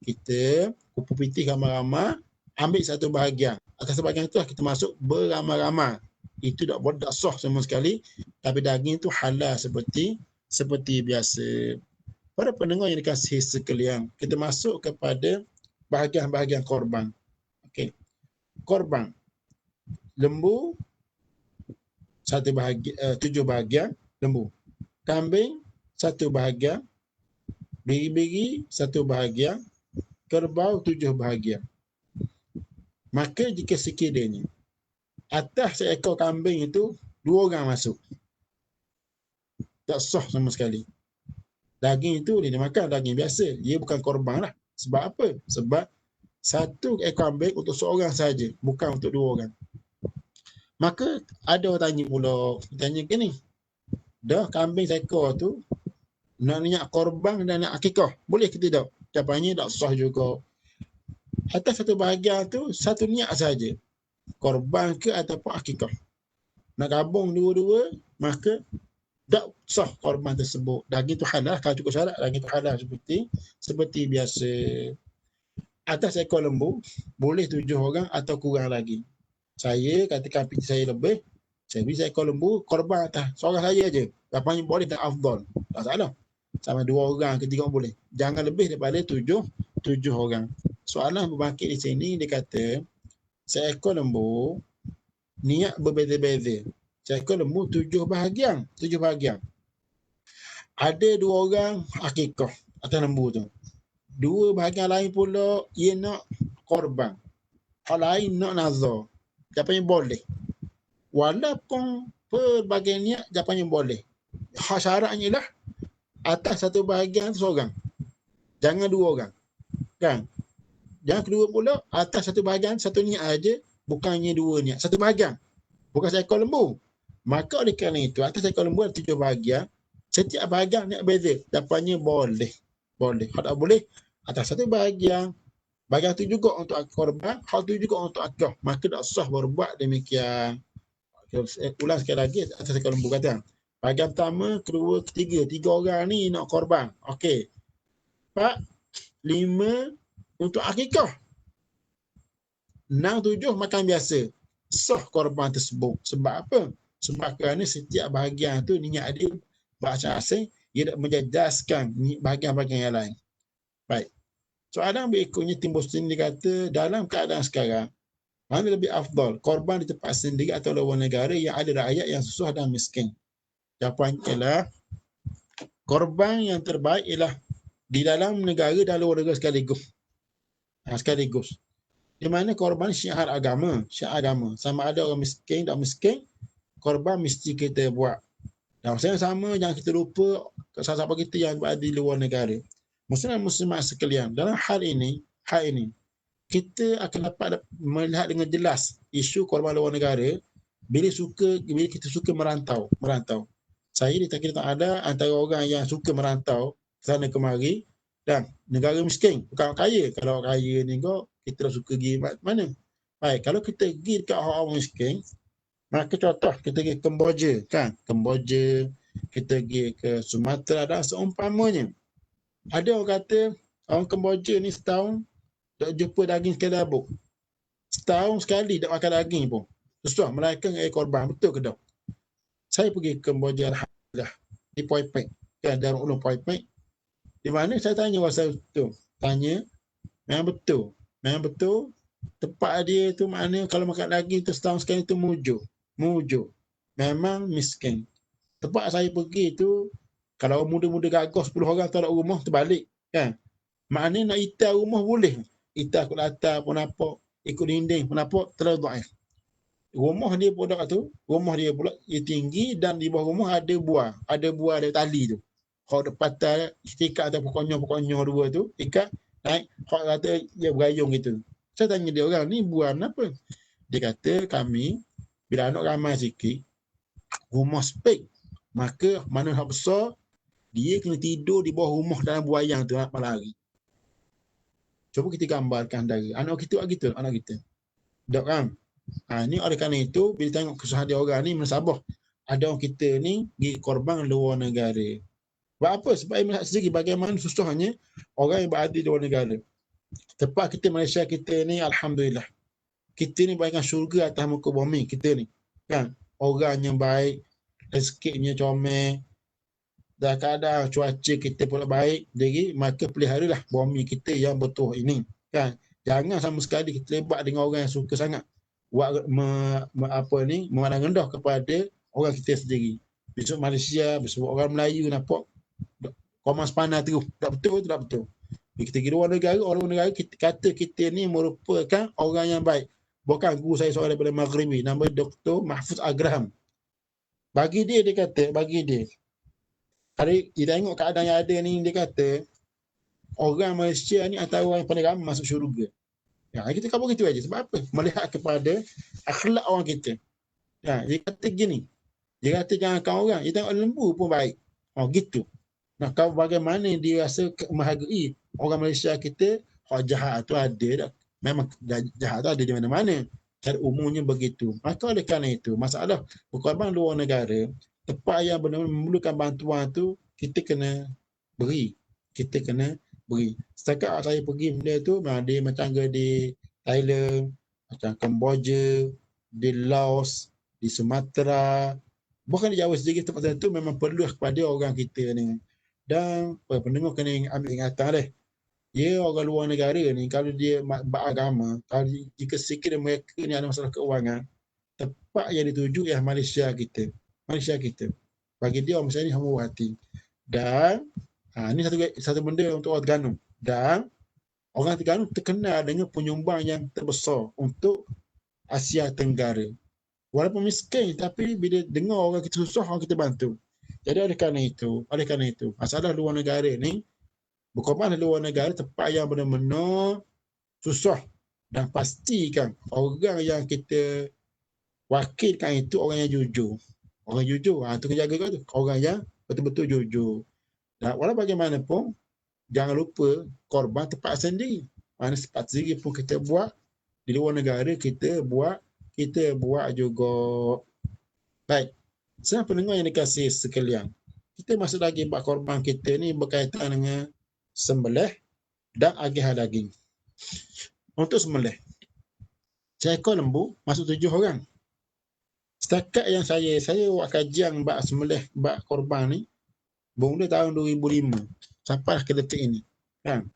kita kumpul pitih ramai-ramai, ambil satu bahagian. Atas bahagian itu kita masuk beramai-ramai. Itu tak boleh, tak sah sama sekali. Tapi daging itu halal seperti biasa. Para pendengar yang dikasihi sekalian, kita masuk kepada bahagian-bahagian korban. Okey. Korban. Lembu 7 bahagian lembu. Kambing 1 bahagian. Biri-biri 1 bahagian. Kerbau 7 bahagian. Maka jika sekiranya atas seekor kambing itu 2 orang masuk, tak sah sama sekali. Daging itu dia makan daging biasa. Dia bukan korban lah. Sebab apa? Sebab 1 ekor kambing untuk seorang saja, bukan untuk 2 orang. Maka ada orang tanya pula, tanya gini, dah kambing seekor tu nak niat korban dan nak akikah, boleh ke tidak? Jawapannya tak sah juga. Atas satu bahagian tu, satu niat saja. Korban ke ataupun akikah. Nak gabung dua-dua, maka tak sah korban tersebut. Daging tu halal, kalau cukup syarat, daging tu halal seperti biasa. Atas ekor lembu, boleh 7 orang atau kurang lagi. Saya katakan pitih saya lebih, saya beri seekor lembu, korban atas seorang saya aja. Jawapannya boleh tak afdal. Tak salah. Sama 2 orang ke 3 orang boleh. Jangan lebih daripada 7 orang. Soalan berbangkit di sini, dia kata, seekor lembu, niat berbeza-beza. Seekor lembu 7 bahagian. Ada 2 orang akikah atas lembu tu. 2 bahagian lain pula, ia nak korban. Hal lain nak nazar. Jawapannya boleh. Walaupun pelbagai niat, jawapannya boleh. Syaratnya ialah atas satu bahagian seorang. Jangan 2 orang. Kan? Yang kedua pula, atas satu bahagian, satu niat aja, bukannya 2 niat. Satu bahagian. Bukan seekor lembu. Maka oleh kerana itu, atas seekor lembu ada 7 bahagian. Setiap bahagian niat beza. Jawapannya boleh. Boleh. Kalau tak boleh, atas satu bahagian itu juga untuk korban, hal itu juga untuk akikah. Maka tak sah berbuat demikian. Ulang sekali lagi, atas seekor lembu kata. Bahagian pertama, kedua, ketiga. 3 orang ni nak korban. Okey. 4, 5 untuk akikah. 6, 7 makan biasa. Sah korban tersebut. Sebab apa? Sebab kerana setiap bahagian tu niat dia bahasa asing, dia nak menjejaskan bahagian-bahagian yang lain. Baik. Soalan berikutnya timbul sendiri kata, dalam keadaan sekarang, mana lebih afdal, korban di tempat sendiri atau luar negara yang ada rakyat yang susah dan miskin? Jawapan ialah, korban yang terbaik ialah di dalam negara dan luar negara sekaligus. Sekaligus. Di mana korban syiar agama. Sama ada orang miskin tak miskin, korban mesti kita buat. Dan yang sama, jangan kita lupa sahabat kita yang berada di luar negara. Muslim-muslimat sekalian, dalam hal ini, kita akan dapat melihat dengan jelas isu korban luar negara bila kita suka merantau. Saya kita ada antara orang yang suka merantau sana kemari dan negara miskin, bukan kaya. Kalau kaya ni kita dah suka pergi mana. Baik, kalau kita pergi dekat orang miskin, maka contoh kita pergi Kemboja kan, kita pergi ke Sumatera dan seumpamanya. Ada orang kata orang Kemboja ni setahun tak jumpa daging sekali habuk. Setahun sekali tak makan daging pun. Susah melainkan korban. Betul ke tak? Saya pergi ke Kemboja Alhamdulillah di Poi Pek, kan, Darul Ulum Poi Pek. Di mana saya tanya pasal tu. Tanya, memang betul. Tempat dia tu makna kalau makan daging tu setahun sekali tu mujur. Memang miskin. Tempat saya pergi tu, kalau muda-muda gagah 10 orang tak ada rumah, terbalik. Kan? Maknanya nak itar rumah boleh. Itar kat latar pun nampak, ikut dinding pun nampak, terlalu daif. Rumah dia pula dia tinggi dan di bawah rumah ada buah. Ada tali tu. Kalau ada patah, ikat atau pokoknya dua tu, ikat, naik, kalau kata dia berayung gitu. Saya tanya dia orang, ni buah apa? Dia kata kami, bila anak ramai sikit, rumah spek, maka mana hak besar, dia kena tidur di bawah rumah dalam buayang tu malam hari. Cuba kita gambarkan dari anak kita gitu, anak kita. Tak kan? Ni oleh kerana itu, bila tengok kesusahan dia orang ni, menasabah. Ada orang kita ni, pergi korban luar negara. Sebab apa? Sebab ia melihat sendiri bagaimana susahnya orang yang berada di luar negara. Tempat kita Malaysia kita ni, Alhamdulillah. Kita ni bayangkan syurga atas muka bumi kita ni. Kan? Orang yang baik, rezekinya comel, dan kadang cuaca kita pula baik, jadi maka peliharalah bumi kita yang betul ini. Kan? Jangan sama sekali kita lebat dengan orang yang suka sangat memandang rendah kepada orang kita sendiri. Besok Malaysia, besok orang Melayu nampak komang sepanah terus. Tak betul. Kita pergi luar negara, orang negara kita kata kita ni merupakan orang yang baik. Bukan guru saya seorang daripada Maghribi, nama Dr. Mahfuz Agraham. Bagi dia kata, kalau dia tengok keadaan yang ada ni, dia kata orang Malaysia ni antara orang yang paling ramai masuk syurga. Ya, kita kabur gitu aja. Sebab apa? Melihat kepada akhlak orang kita. Ya, dia kata gini. Dia kata jangankan orang, dia tengok lembu pun baik. Gitu. Nah, kau bagaimana dia rasa menghargai orang Malaysia kita, jahat tu ada dah. Memang jahat tu ada di mana-mana. Cara umumnya begitu. Maka oleh kerana itu, masalah berkorban luar negara, tempat yang benar-benar memerlukan bantuan tu, kita kena beri. Setakat saya pergi benda tu, dia macam di Thailand, macam Kemboja, di Laos, di Sumatera, bukan di Jawa sendiri, tempat tu memang perlu kepada orang kita ni. Dan pendengar kena ambil ingatan deh. Ya, orang luar negara ni, kalau dia beragama, kalau jika sekiranya mereka ni ada masalah keuangan, tempat yang dituju ialah Malaysia kita. Bagi dia orang Malaysia ni hamba hati. Dan ini satu benda untuk orang Terengganu. Dan orang Terengganu terkenal dengan penyumbang yang terbesar untuk Asia Tenggara. Walaupun miskin, tapi bila dengar orang kita susah, orang kita bantu. Jadi oleh kerana itu, masalah luar negara ni, berkorban di luar negara tempat yang benar-benar susah. Dan pastikan orang yang kita wakilkan itu orang yang jujur. Itu kena jaga tu. Orang yang betul-betul jujur. Dan walau bagaimanapun, jangan lupa korban tempat sendiri. Mana tempat sendiri pun kita buat, di luar negara kita buat juga. Baik. Saya pendengar yang dikasihi sekalian. Kita masuk lagi bab korban kita ni berkaitan dengan sembelih dan agihan daging. Untuk sembelih. seekor lembu masuk 7 orang. Setakat yang saya buat kajian bab sembelih bab korban ni bermula tahun 2005 sampai ke detik ini. Kan?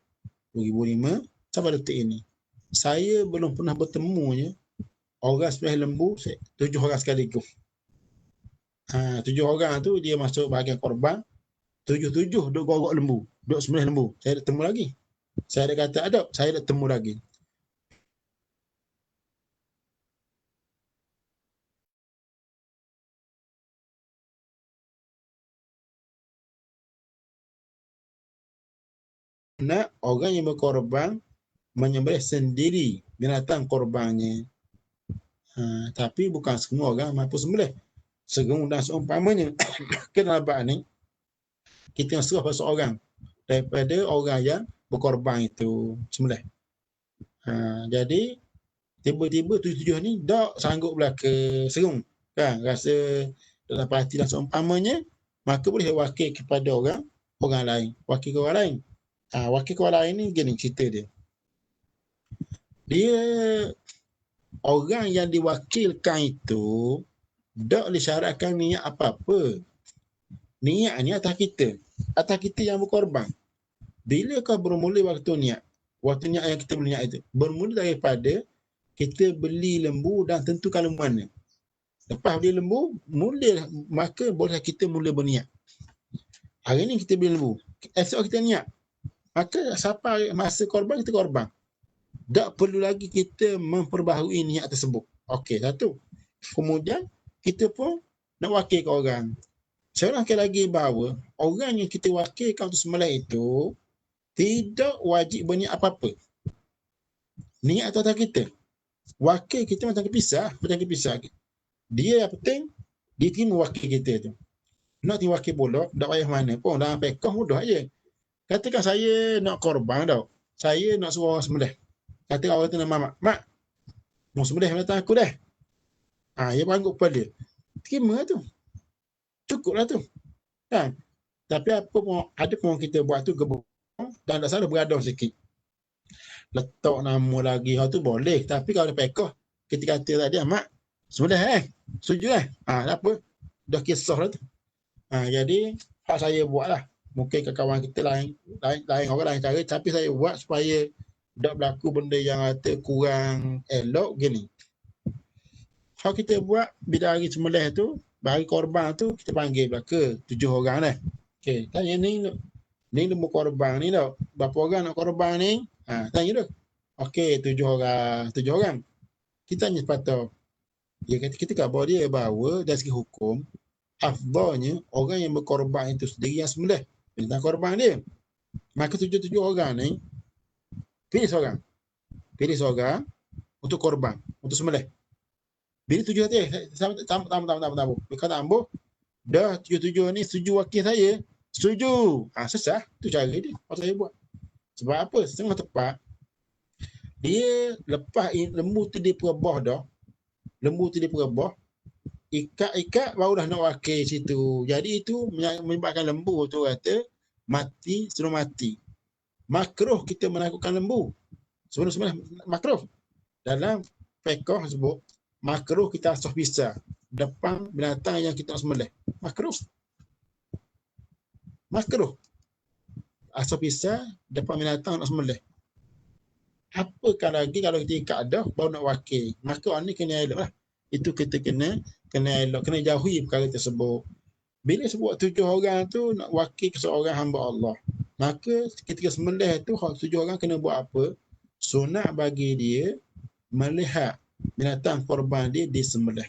2005 sampai detik ini. Saya belum pernah bertemunya orang sembelih lembu 7 orang sekaligus. 7 orang tu dia masuk bahagian korban, 7 duk gorok lembu, duk sembelih lembu. Saya tak temu lagi. Saya ada kata adab, saya tak temu lagi. Nak orang yang berkorban menyembelih sendiri binatang korbannya. Tapi bukan semua orang mampu sembelih. Segung dan seumpamanya kenal bab ni kita yang serah pada seorang daripada orang yang berkorban itu sembelih. Jadi tiba-tiba 7 ni tak sanggup belaka serung kan, rasa dalam hati dan seumpamanya, maka boleh wakil kepada orang lain, wakil ke orang lain. Wakil ke orang lain ni gini cerita dia orang yang diwakilkan itu tak disyaratkan niat apa-apa. Niat ni atas kita yang berkorban. Bila kau bermula waktu niat yang kita beli niat itu bermula daripada kita beli lembu dan tentukan lembu mana. Lepas beli lembu, maka boleh kita mula berniat. Hari ni kita beli lembu, esok kita niat. Maka sampai masa korban, kita korban. Tak perlu lagi kita memperbaharui niat tersebut. Okey, satu. Kemudian, kita pun nak wakil ke orang. Saya nak lagi bahawa orang yang kita wakilkan untuk sembelih itu tidak wajib berniat apa-apa. Niat atas kita. Wakil kita macam kepisah. Dia yang penting, dia terima wakil kita tu. Nak terima wakil pula, tak payah mana pun. Dalam pekoh mudah je. Katakan saya nak korban tau. Saya nak suruh orang sembelih. Katakan orang tu nama Mak, mau sembelih binatang aku dah. Dia bangkuk pada. Terima tu. Cukup lah tu. Kan? Tapi apa pun, ada pun kita buat tu gebuk. Dan tak salah beradong sikit. Letak nama lagi hal tu boleh. Tapi kalau ada pekoh, kita kata tadi, Mak, sembelih setuju tak apa. Dah kisah lah tu. Jadi, hak saya buat lah. Mungkin ke kawan kita lain orang lain cara, tapi saya buat supaya tak berlaku benda yang kata kurang elok gini. Kalau kita buat bila hari sembelih tu, hari korban tu, kita panggil belaka 7 orang lah. Okey, tanya ni lembu korban ni tau. Berapa orang nak korban ni? Tanya tu. Okey, 7 orang. Kita tanya sepatutnya. Dia kata kita khabar dia bahawa dari segi hukum, afdalnya orang yang berkorban itu sendiri yang sembelih binatang korban dia. Maka 7 orang ni pilih seorang untuk korban, untuk sembelih. Bila 7 hati, tambah. Bila kata ambuh, dah 7 ni setuju wakil saya. Setuju. Sesah. Itu cara dia. Apa saya buat. Sebab apa? Setengah tepat. Dia lepas lembu tu dia perebah dah. Ikat baru dah nak wakil situ. Jadi itu menyebabkan lembu tu kata mati, sudah mati. Makruh kita menakutkan lembu. Sebenarnya makruh. Dalam fiqh sebut makruh kita asuh pisah depan binatang yang kita nak sembelih. Makruh. Asuh pisah depan binatang nak sembelih. Apakah lagi kalau kita ikat dah baru nak wakil. Maka orang ni kena elok lah. Itu kita kena elok, kena jauhi perkara tersebut. Bila sebut 7 orang tu nak wakil ke seorang hamba Allah, maka ketika sembelih tu 7 orang kena buat apa? Sunat bagi dia melihat binatang korban dia disembelih.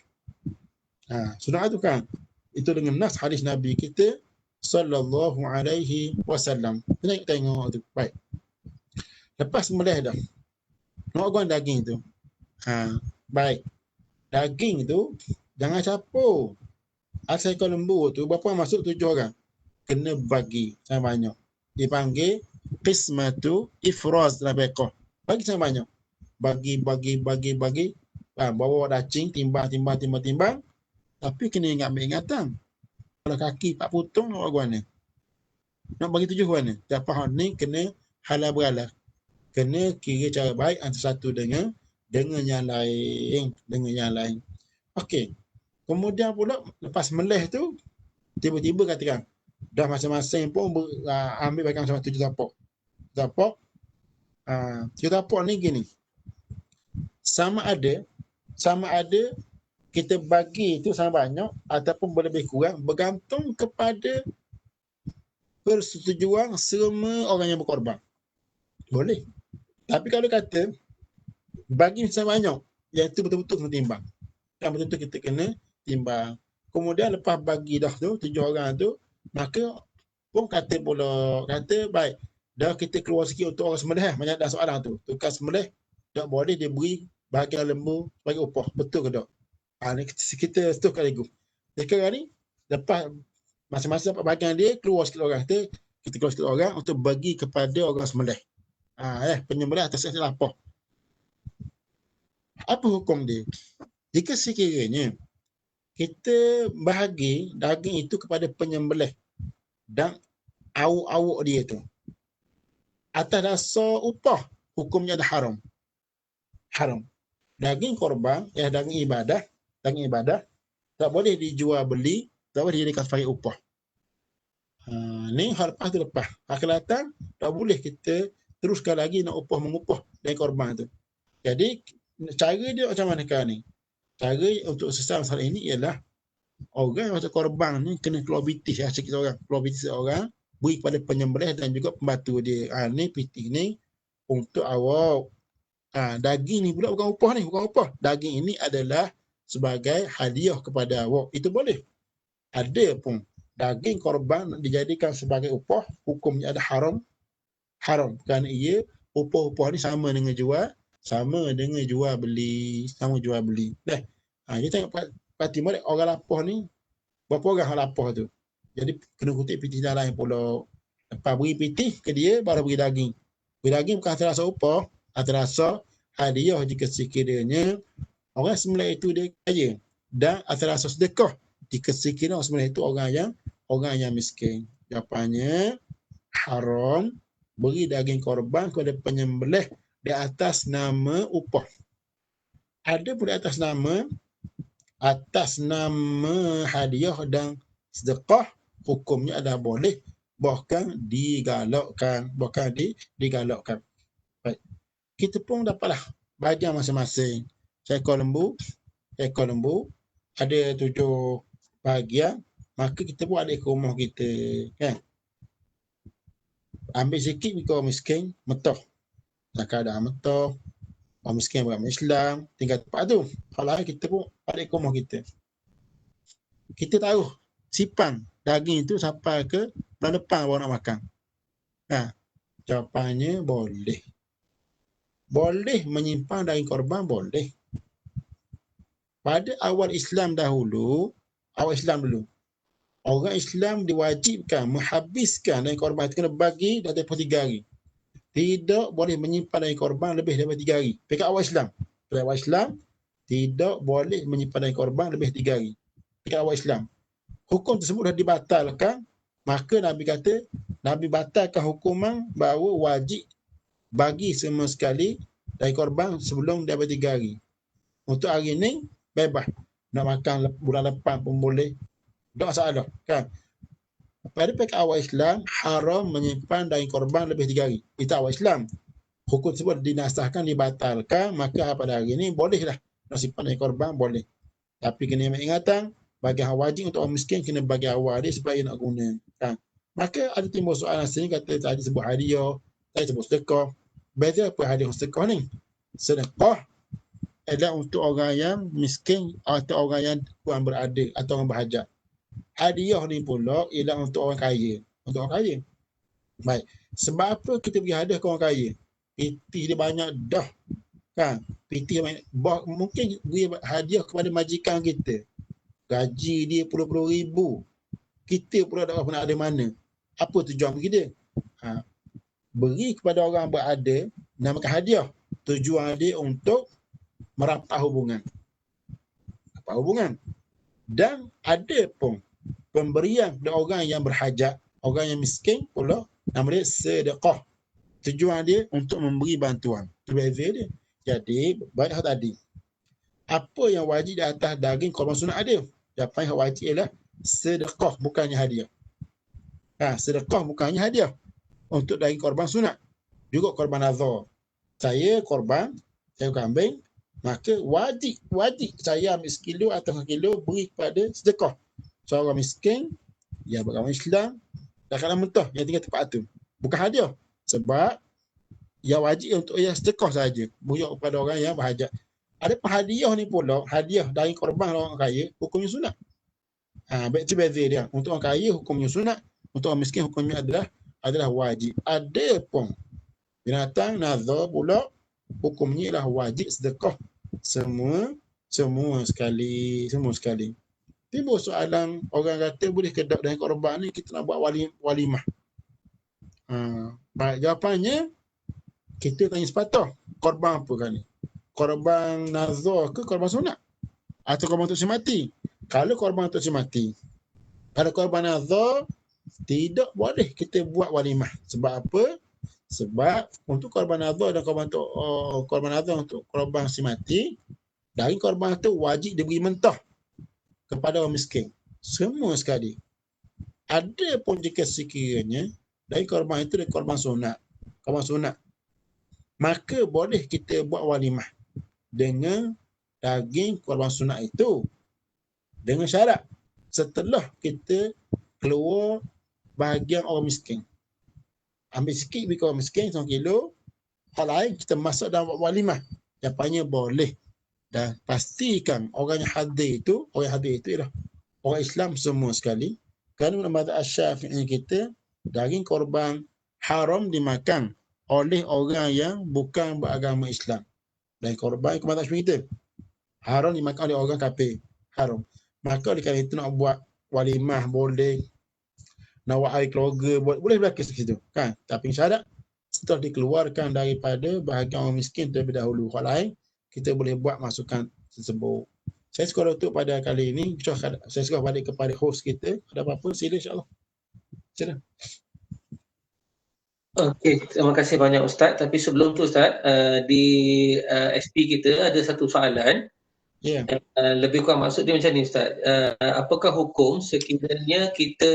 Sunat tu kan itu dengan nas hadis Nabi kita sallallahu alaihi wasallam. Kita tengok tu. Baik. Lepas sembelih dah, nak goreng daging tu. Baik. Daging tu jangan capur. Asal ekor lembu tu berapa masuk 7 orang. Kena bagi sama banyak. Dipanggil qismatu ifraz dalam fiqh. Bagi sama banyak. Bagi. Bawa dacing, timbang. Tapi kena ingat ingatan. Kalau kaki 4 potong nak buat mana? Nak bagi 7 mana? Dapat ni kena halal beralah. Kena kira cara baik antara satu dengan dengan yang lain. Okey. Kemudian pula lepas melih tu tiba-tiba katakan dah masing-masing pun ambil bagian sama 7 tapak. Tapak 7 tapak ni gini. Sama ada kita bagi itu sama banyak ataupun lebih kurang bergantung kepada persetujuan semua orang yang berkorban. Boleh. Tapi kalau kata bagi sama banyak, iaitu betul-betul kena timbang. Yang betul-betul kita kena timbang. Kemudian lepas bagi dah tu 7 orang tu, maka pun kata baik, dah kita keluar sikit untuk orang sembelih. Banyak dah soalan tu. Tukar sembelih tak boleh dia beri bahagian lembu sebagai upah. Betul ke tak? Ni kita setuhkan lagi. Sekarang ni lepas masing-masing dapat bahagian dia, keluar sikit orang. Kita keluar sikit orang untuk bagi kepada orang sembelih. Penyembelih atas apa? Apa hukum dia? Jika sekiranya kita bahagi daging itu kepada penyembelih dan awak-awak dia tu atas dasar upah, hukumnya dah haram. Daging korban, daging ibadah tak boleh dijual beli, tak boleh dijadikan sebagai upah. Ni hal lepas tu lepas. Akan datang tak boleh kita teruskan lagi nak mengupah daging korban tu. Jadi cara dia macam mana sekarang ni? Cara untuk selesai masalah ini ialah orang yang masuk korban ni kena keluar pitih sikit orang. Keluar pitih seorang, beri kepada penyembelih dan juga pembantu dia. Ni pitih ni untuk awak. Daging ni pula bukan upah. Daging ini adalah sebagai hadiah kepada awak. Itu boleh. Ada pun daging korban dijadikan sebagai upah, hukumnya ada haram. Kerana ia upah-upah ni sama dengan jual beli. Dia tengok parti mereka orang lapah ni, berapa orang lapah tu. Jadi kena kutip pitih dah lain pula. Lepas beri pitih ke dia, baru beri daging. Beri daging bukan atas rasa upah, atas rasa hadiah jika sekiranya orang sembelih itu dia kaya. Dan atas rasa sedekah jika sekiranya orang sembelih itu orang yang miskin. Jawapannya haram beri daging korban kepada penyembelih di atas nama upah. Ada pun di atas nama hadiah dan sedekah, hukumnya adalah boleh, bahkan digalakkan. Baik. Kita pun dapatlah bahagian masing-masing. Seekor lembu ada 7 bahagian, maka kita pun ada ekor rumah kita, kan? Ambil sikit bagi orang miskin, metah. Zakat dah metah. Orang miskin beragama Islam, tinggal tempat tu. Kalau kita pun ada ekor rumah kita. Kita taruh simpan daging itu sampai ke bulan depan baru nak makan. Jawapannya boleh. Boleh menyimpan daging korban, boleh. Pada awal Islam dulu, orang Islam diwajibkan menghabiskan daging korban itu kena bagi dalam tempoh 3 hari. Tidak boleh menyimpan daging korban lebih daripada 3 hari. Pada awal Islam, tidak boleh menyimpan daging korban lebih 3 hari. Pada awal Islam. Hukum tersebut dah dibatalkan, maka Nabi batalkan hukuman bahawa wajib bagi semua sekali daging korban sebelum daripada 3 hari. Untuk hari ni, bebas. Nak makan bulan depan pun boleh. Tak masalah, kan? Pada awal Islam, haram menyimpan daging korban lebih 3 hari. Itu awal Islam. Hukum tersebut dinasahkan, dibatalkan, maka pada hari ini bolehlah nak simpan daging korban, boleh. Tapi kena ambil ingatan, bagi wajib untuk orang miskin kena bagi awal dia supaya nak guna. Kan? Maka ada timbul soalan sini, kata tadi sebut hadiah, tadi sebut sedekah. Beza apa hadiah sedekah ni? Sedekah adalah untuk orang yang miskin atau orang yang kurang berada atau orang berhajat. Hadiah ni pula ialah untuk orang kaya. Baik. Sebab apa kita bagi hadiah ke orang kaya? Pitih dia banyak dah. Kan? Pitih banyak. Mungkin beri hadiah kepada majikan kita. Gaji dia puluh-puluh ribu. Kita pula tak pernah ada mana. Apa tujuan bagi dia? Beri kepada orang berada, namakan hadiah. Tujuan dia untuk merapat hubungan. Dan ada pun pemberian kepada orang yang berhajat, orang yang miskin pula, nama dia sedekah. Tujuan dia untuk memberi bantuan. Itu beza dia. Jadi, baik hal tadi. Apa yang wajib di atas daging korban sunat ada? Jawapan yang wajib ialah sedekah, bukannya hadiah. Sedekah bukannya hadiah untuk daging korban sunat. Juga korban nazar. Saya korban, saya kambing, maka wajib saya ambil sekilo atau 1 kilo beri kepada sedekah. Seorang miskin, yang beragama Islam, dalam mentah yang tinggal tempat tu. Bukan hadiah. Sebab yang wajib untuk ia sedekah saja. Beri kepada orang yang berhajat. Ada hadiah ni pula, hadiah dari korban orang kaya, hukumnya sunat. Beza dia. Untuk orang kaya hukumnya sunat, untuk orang miskin hukumnya adalah wajib. Ada pun binatang nazar pula hukumnya ialah wajib sedekah. Semua sekali. Timbul soalan, orang kata boleh ke dari korban ni kita nak buat walimah. Jawapannya kita tanya sepatah, korban apa kan ni? Korban nazar ke korban sunat? Atau korban untuk semati? Kalau korban untuk semati, kalau korban nazar, tidak boleh kita buat walimah. Sebab apa? Sebab untuk korban nazar dan korban nazar untuk korban semati, dari korban itu wajib diberi mentah kepada orang miskin. Semua sekali. Ada pun jika sekiranya dari korban itu dari korban sunat, maka boleh kita buat walimah dengan daging korban sunat itu, dengan syarat setelah kita keluar bahagian orang miskin. Ambil sikit bagi orang miskin 1 kilo, hal lain kita masuk dalam walimah. Jawapannya boleh. Dan pastikan orang yang hadir itu ialah orang Islam semua sekali. Kerana mazhab Asy-Syafi'i kita, daging korban haram dimakan oleh orang yang bukan beragama Islam. Dan korban ke mazhab Asy-Syafi'i kita haram dimakan oleh orang kafir. Haram. Maka oleh kerana itu nak buat walimah boleh, nak buat air keluarga boleh berlaku situ kan. Tapi syarat setelah dikeluarkan daripada bahagian orang miskin terlebih dahulu. Hal lain kita boleh buat masukan tersebut. Saya sekolah untuk pada kali ini. Saya sekolah balik kepada host kita. Ada apa-apa sila insya-Allah. Sila. Okey, terima kasih banyak Ustaz. Tapi sebelum tu Ustaz, di SP kita ada satu soalan. Ya. Lebih kurang maksud dia macam ni Ustaz. Apakah hukum sekiranya kita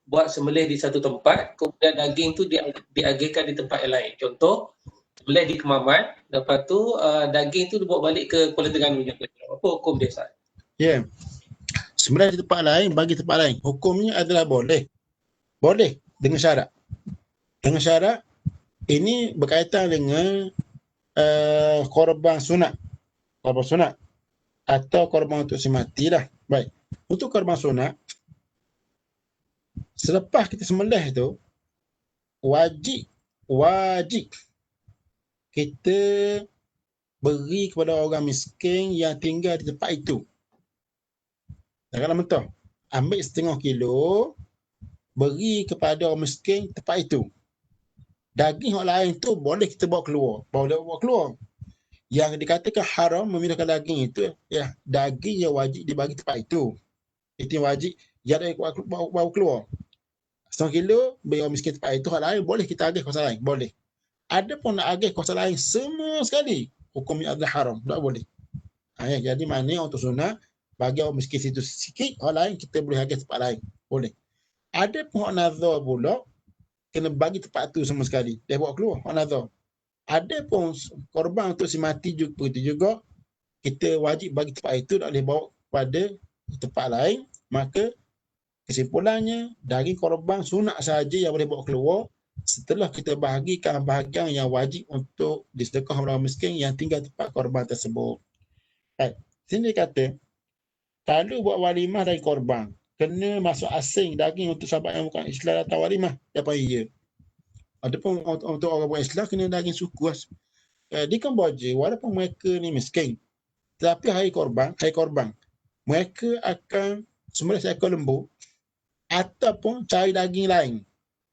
buat sembelih di satu tempat, kemudian daging tu diagihkan di tempat yang lain. Contoh, sembelih di Kemaman, lepas tu daging tu dibawa balik ke Kuala Terengganu. Apa hukum dia Ustaz? Ya. Sembelih di tempat lain, bagi tempat lain. Hukumnya adalah boleh. Boleh dengan syarat. Dengan syarat ini berkaitan dengan korban sunat. Korban sunat atau korban untuk semati lah. Baik. Untuk korban sunat, selepas kita sembelih tu, wajib kita beri kepada orang miskin yang tinggal di tempat itu. Janganlah mentah. Ambil 1/2 kilo, beri kepada orang miskin tempat itu. Daging yang lain tu boleh kita bawa keluar. Yang dikatakan haram memindahkan daging itu, ya daging yang wajib dibagi tempat itu. Itu yang wajib, yang ada bawa keluar. 1/2 kilo, beri orang miskin tempat itu, hal lain boleh kita agih kawasan lain, boleh. Ada pun nak agih kawasan lain semua sekali, hukumnya adalah haram, tak boleh. Jadi mana untuk sunat, bagi orang miskin situ sikit, hal lain kita boleh agih tempat lain, boleh. Ada pun hak nazar pula, kena bagi tempat tu semua sekali, dia bawa keluar hak nazar. Ada pun korban untuk si mati juga, kita wajib bagi tempat itu, tak boleh bawa pada tempat lain. Maka kesimpulannya, dari korban sunat saja yang boleh bawa keluar setelah kita bahagikan bahagian yang wajib untuk disedekahkan orang miskin yang tinggal tempat korban tersebut. Baik, sini kata, kalau buat walimah dari korban, kena masuk asing daging untuk sahabat yang bukan Islam atau walimah, apa iya? Adapun untuk orang bukan Islam kena daging suku. Di Kemboja, walaupun mereka ni miskin, tapi hari korban, mereka akan sembelih seekor lembu ataupun cari daging lain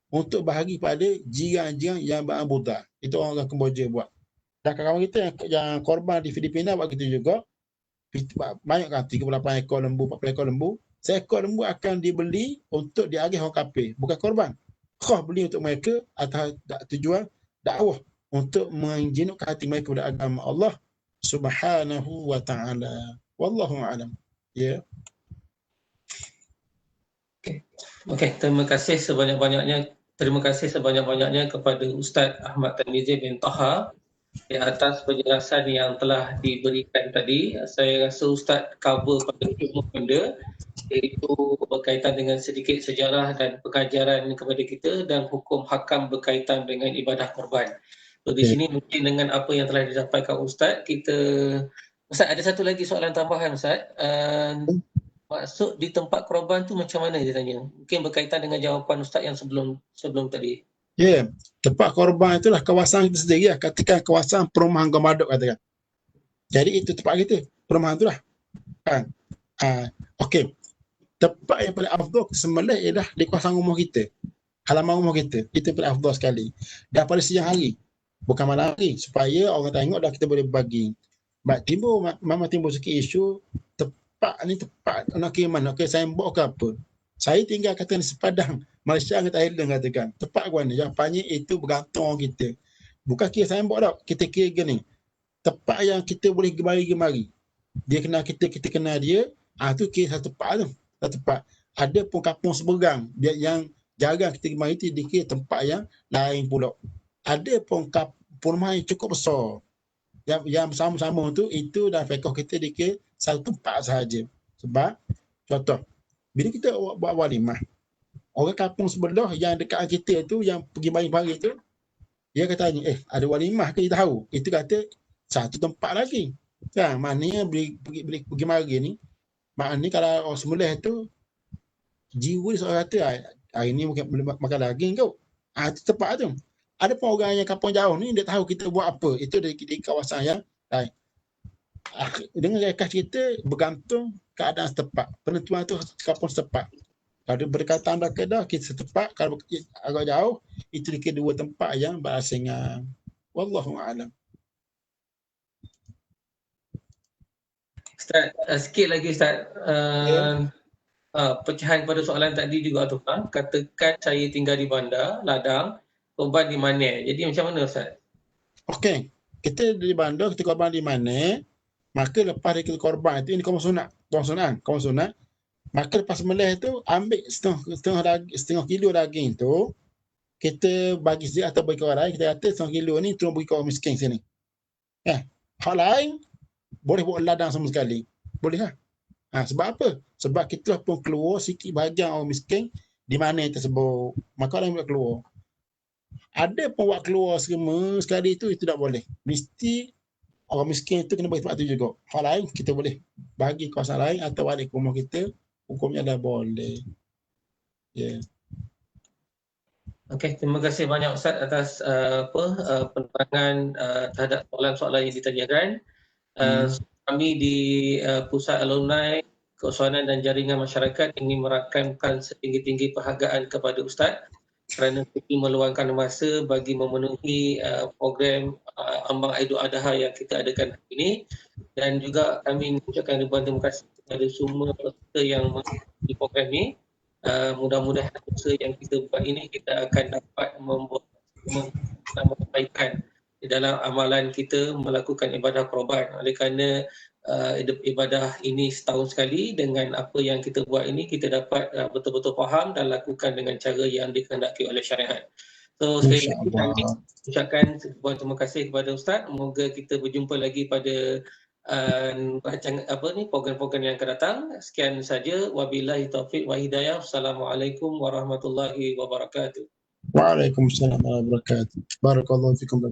untuk bahagi pada jiran-jiran yang berambutan. Itu orang Kemboja buat. Dan kawan kita yang korban di Filipina buat gitu juga. Banyak kan, 38 ekor lembu, 40 ekor lembu. Seekor lembu akan dibeli untuk diagih orang kafir, bukan korban. Beli untuk mereka atas tujuan dakwah untuk menjinukkan hati mereka kepada agama Allah Subhanahu wa ta'ala. Wallahu a'lam. Ya. Okey, terima kasih sebanyak-banyaknya. Terima kasih sebanyak-banyaknya kepada Ustaz Ahmad Tarmizi bin Taha di atas penjelasan yang telah diberikan tadi. Saya rasa Ustaz cover pada semua benda, iaitu berkaitan dengan sedikit sejarah dan pengajaran kepada kita dan hukum hakam berkaitan dengan ibadah korban. So, di sini mungkin dengan apa yang telah disampaikan Ustaz, Ustaz ada satu lagi soalan tambahan Ustaz. Maksud di tempat korban tu macam mana dia tanya? Mungkin berkaitan dengan jawapan Ustaz yang sebelum tadi. Ya, tempat korban itulah kawasan kita sendiri lah. Katakan kawasan perumahan Gomadok katakan. Jadi itu tempat kita, perumahan itulah. Kan? Okey. Tempat yang paling afdal sembelih ialah di kawasan rumah kita. Halaman rumah kita. Itu paling afdal sekali. Dan pada siang hari. Bukan malam hari. Supaya orang tengok dah kita boleh bagi. Memang timbul sikit isu tepat nak kira mana, signboard ke apa. Saya tinggal katakan di Sepadang, Malaysia dengan Thailand katakan. Tepat ke mana? Jawapannya itu bergantung orang kita. Bukan kira signboard tau. Kita kira gini. Tepat yang kita boleh gemari-gemari. Dia kenal kita kenal dia. Tu kira satu tepat tu. Satu tepat. Ada pun kampung seberang. Yang jarang kita gemari tu, dia kira tempat yang lain pula. Ada pun perumahan yang cukup besar. Yang bersama-sama tu, itu dalam fiqh kita dikira satu tempat sahaja. Sebab, contoh, bila kita buat walimah, orang kampung sebelah yang dekat kita tu, yang pergi pagi-pagi tu, dia kata tanya, ada walimah ke? Dia tahu. Itu kata, satu tempat lagi. Kan, maknanya pergi mari ni, maknanya kalau orang semulih tu, jiwa dia seorang kata, hari ni mungkin boleh makan daging kau. Itu tempat tu. Ada pun orang yang kampung jauh ni, dia tahu kita buat apa. Itu di kawasan yang lain. Dengan rekas kita bergantung keadaan setempat. Penentuan tu kampung setempat. Kalau berdekatan dah Kedah, kita setempat. Kalau agak jauh, itu dikira dua tempat yang berasingan. Wallahu a'lam. Ustaz, sikit lagi Ustaz. Pecahan pada soalan tadi juga tu, katakan saya tinggal di bandar, ladang, korban di mana? Jadi macam mana Ustaz? Okey, kita di bandar, kita korban di mana? Maka lepas dari kita korban itu, ini kaum sunat, maka lepas sembelih itu ambil setengah kilo daging tu, kita bagi sedikit atau bagi orang lain. Kita kata setengah kilo ni tolong bagi orang miskin sini. Hal lain boleh buat ladang sama sekali. Boleh lah. Sebab apa? Sebab kita pun keluar sikit bahagian orang miskin di mana yang tersebut. Maka orang boleh keluar. Ada pun buat keluar semua sekali itu tak boleh. Mesti orang miskin itu kena bagi tempat tu juga. Hal lain kita boleh bagi kawasan lain atau balik ke rumah kita, hukumnya dah boleh. Ya. Okey, terima kasih banyak Ustaz atas penerangan terhadap soalan-soalan yang ditanyakan. Kami di Pusat Alumni Keoswanan dan Jaringan Masyarakat ingin merakamkan setinggi-tinggi penghargaan kepada Ustaz kerana sudi meluangkan masa bagi memenuhi program Ambang Aidul Adha yang kita adakan hari ini, dan juga kami mengucapkan ribuan terima kasih kepada semua peserta yang mengikuti program ini. Mudah-mudahan usaha yang kita buat ini kita akan dapat memperbaikan di dalam amalan kita melakukan ibadah korban. Oleh kerana ibadah ini setahun sekali, dengan apa yang kita buat ini kita dapat betul-betul faham dan lakukan dengan cara yang dikehendaki oleh syariat. So sekali lagi kami ucapkan terima kasih kepada Ustaz. Semoga kita berjumpa lagi pada program-program yang akan datang. Sekian saja. Wabillahi taufiq wa hidayah. Assalamualaikum warahmatullahi wabarakatuh. Waalaikumsalam warahmatullahi wabarakatuh. Barakallahu fikum.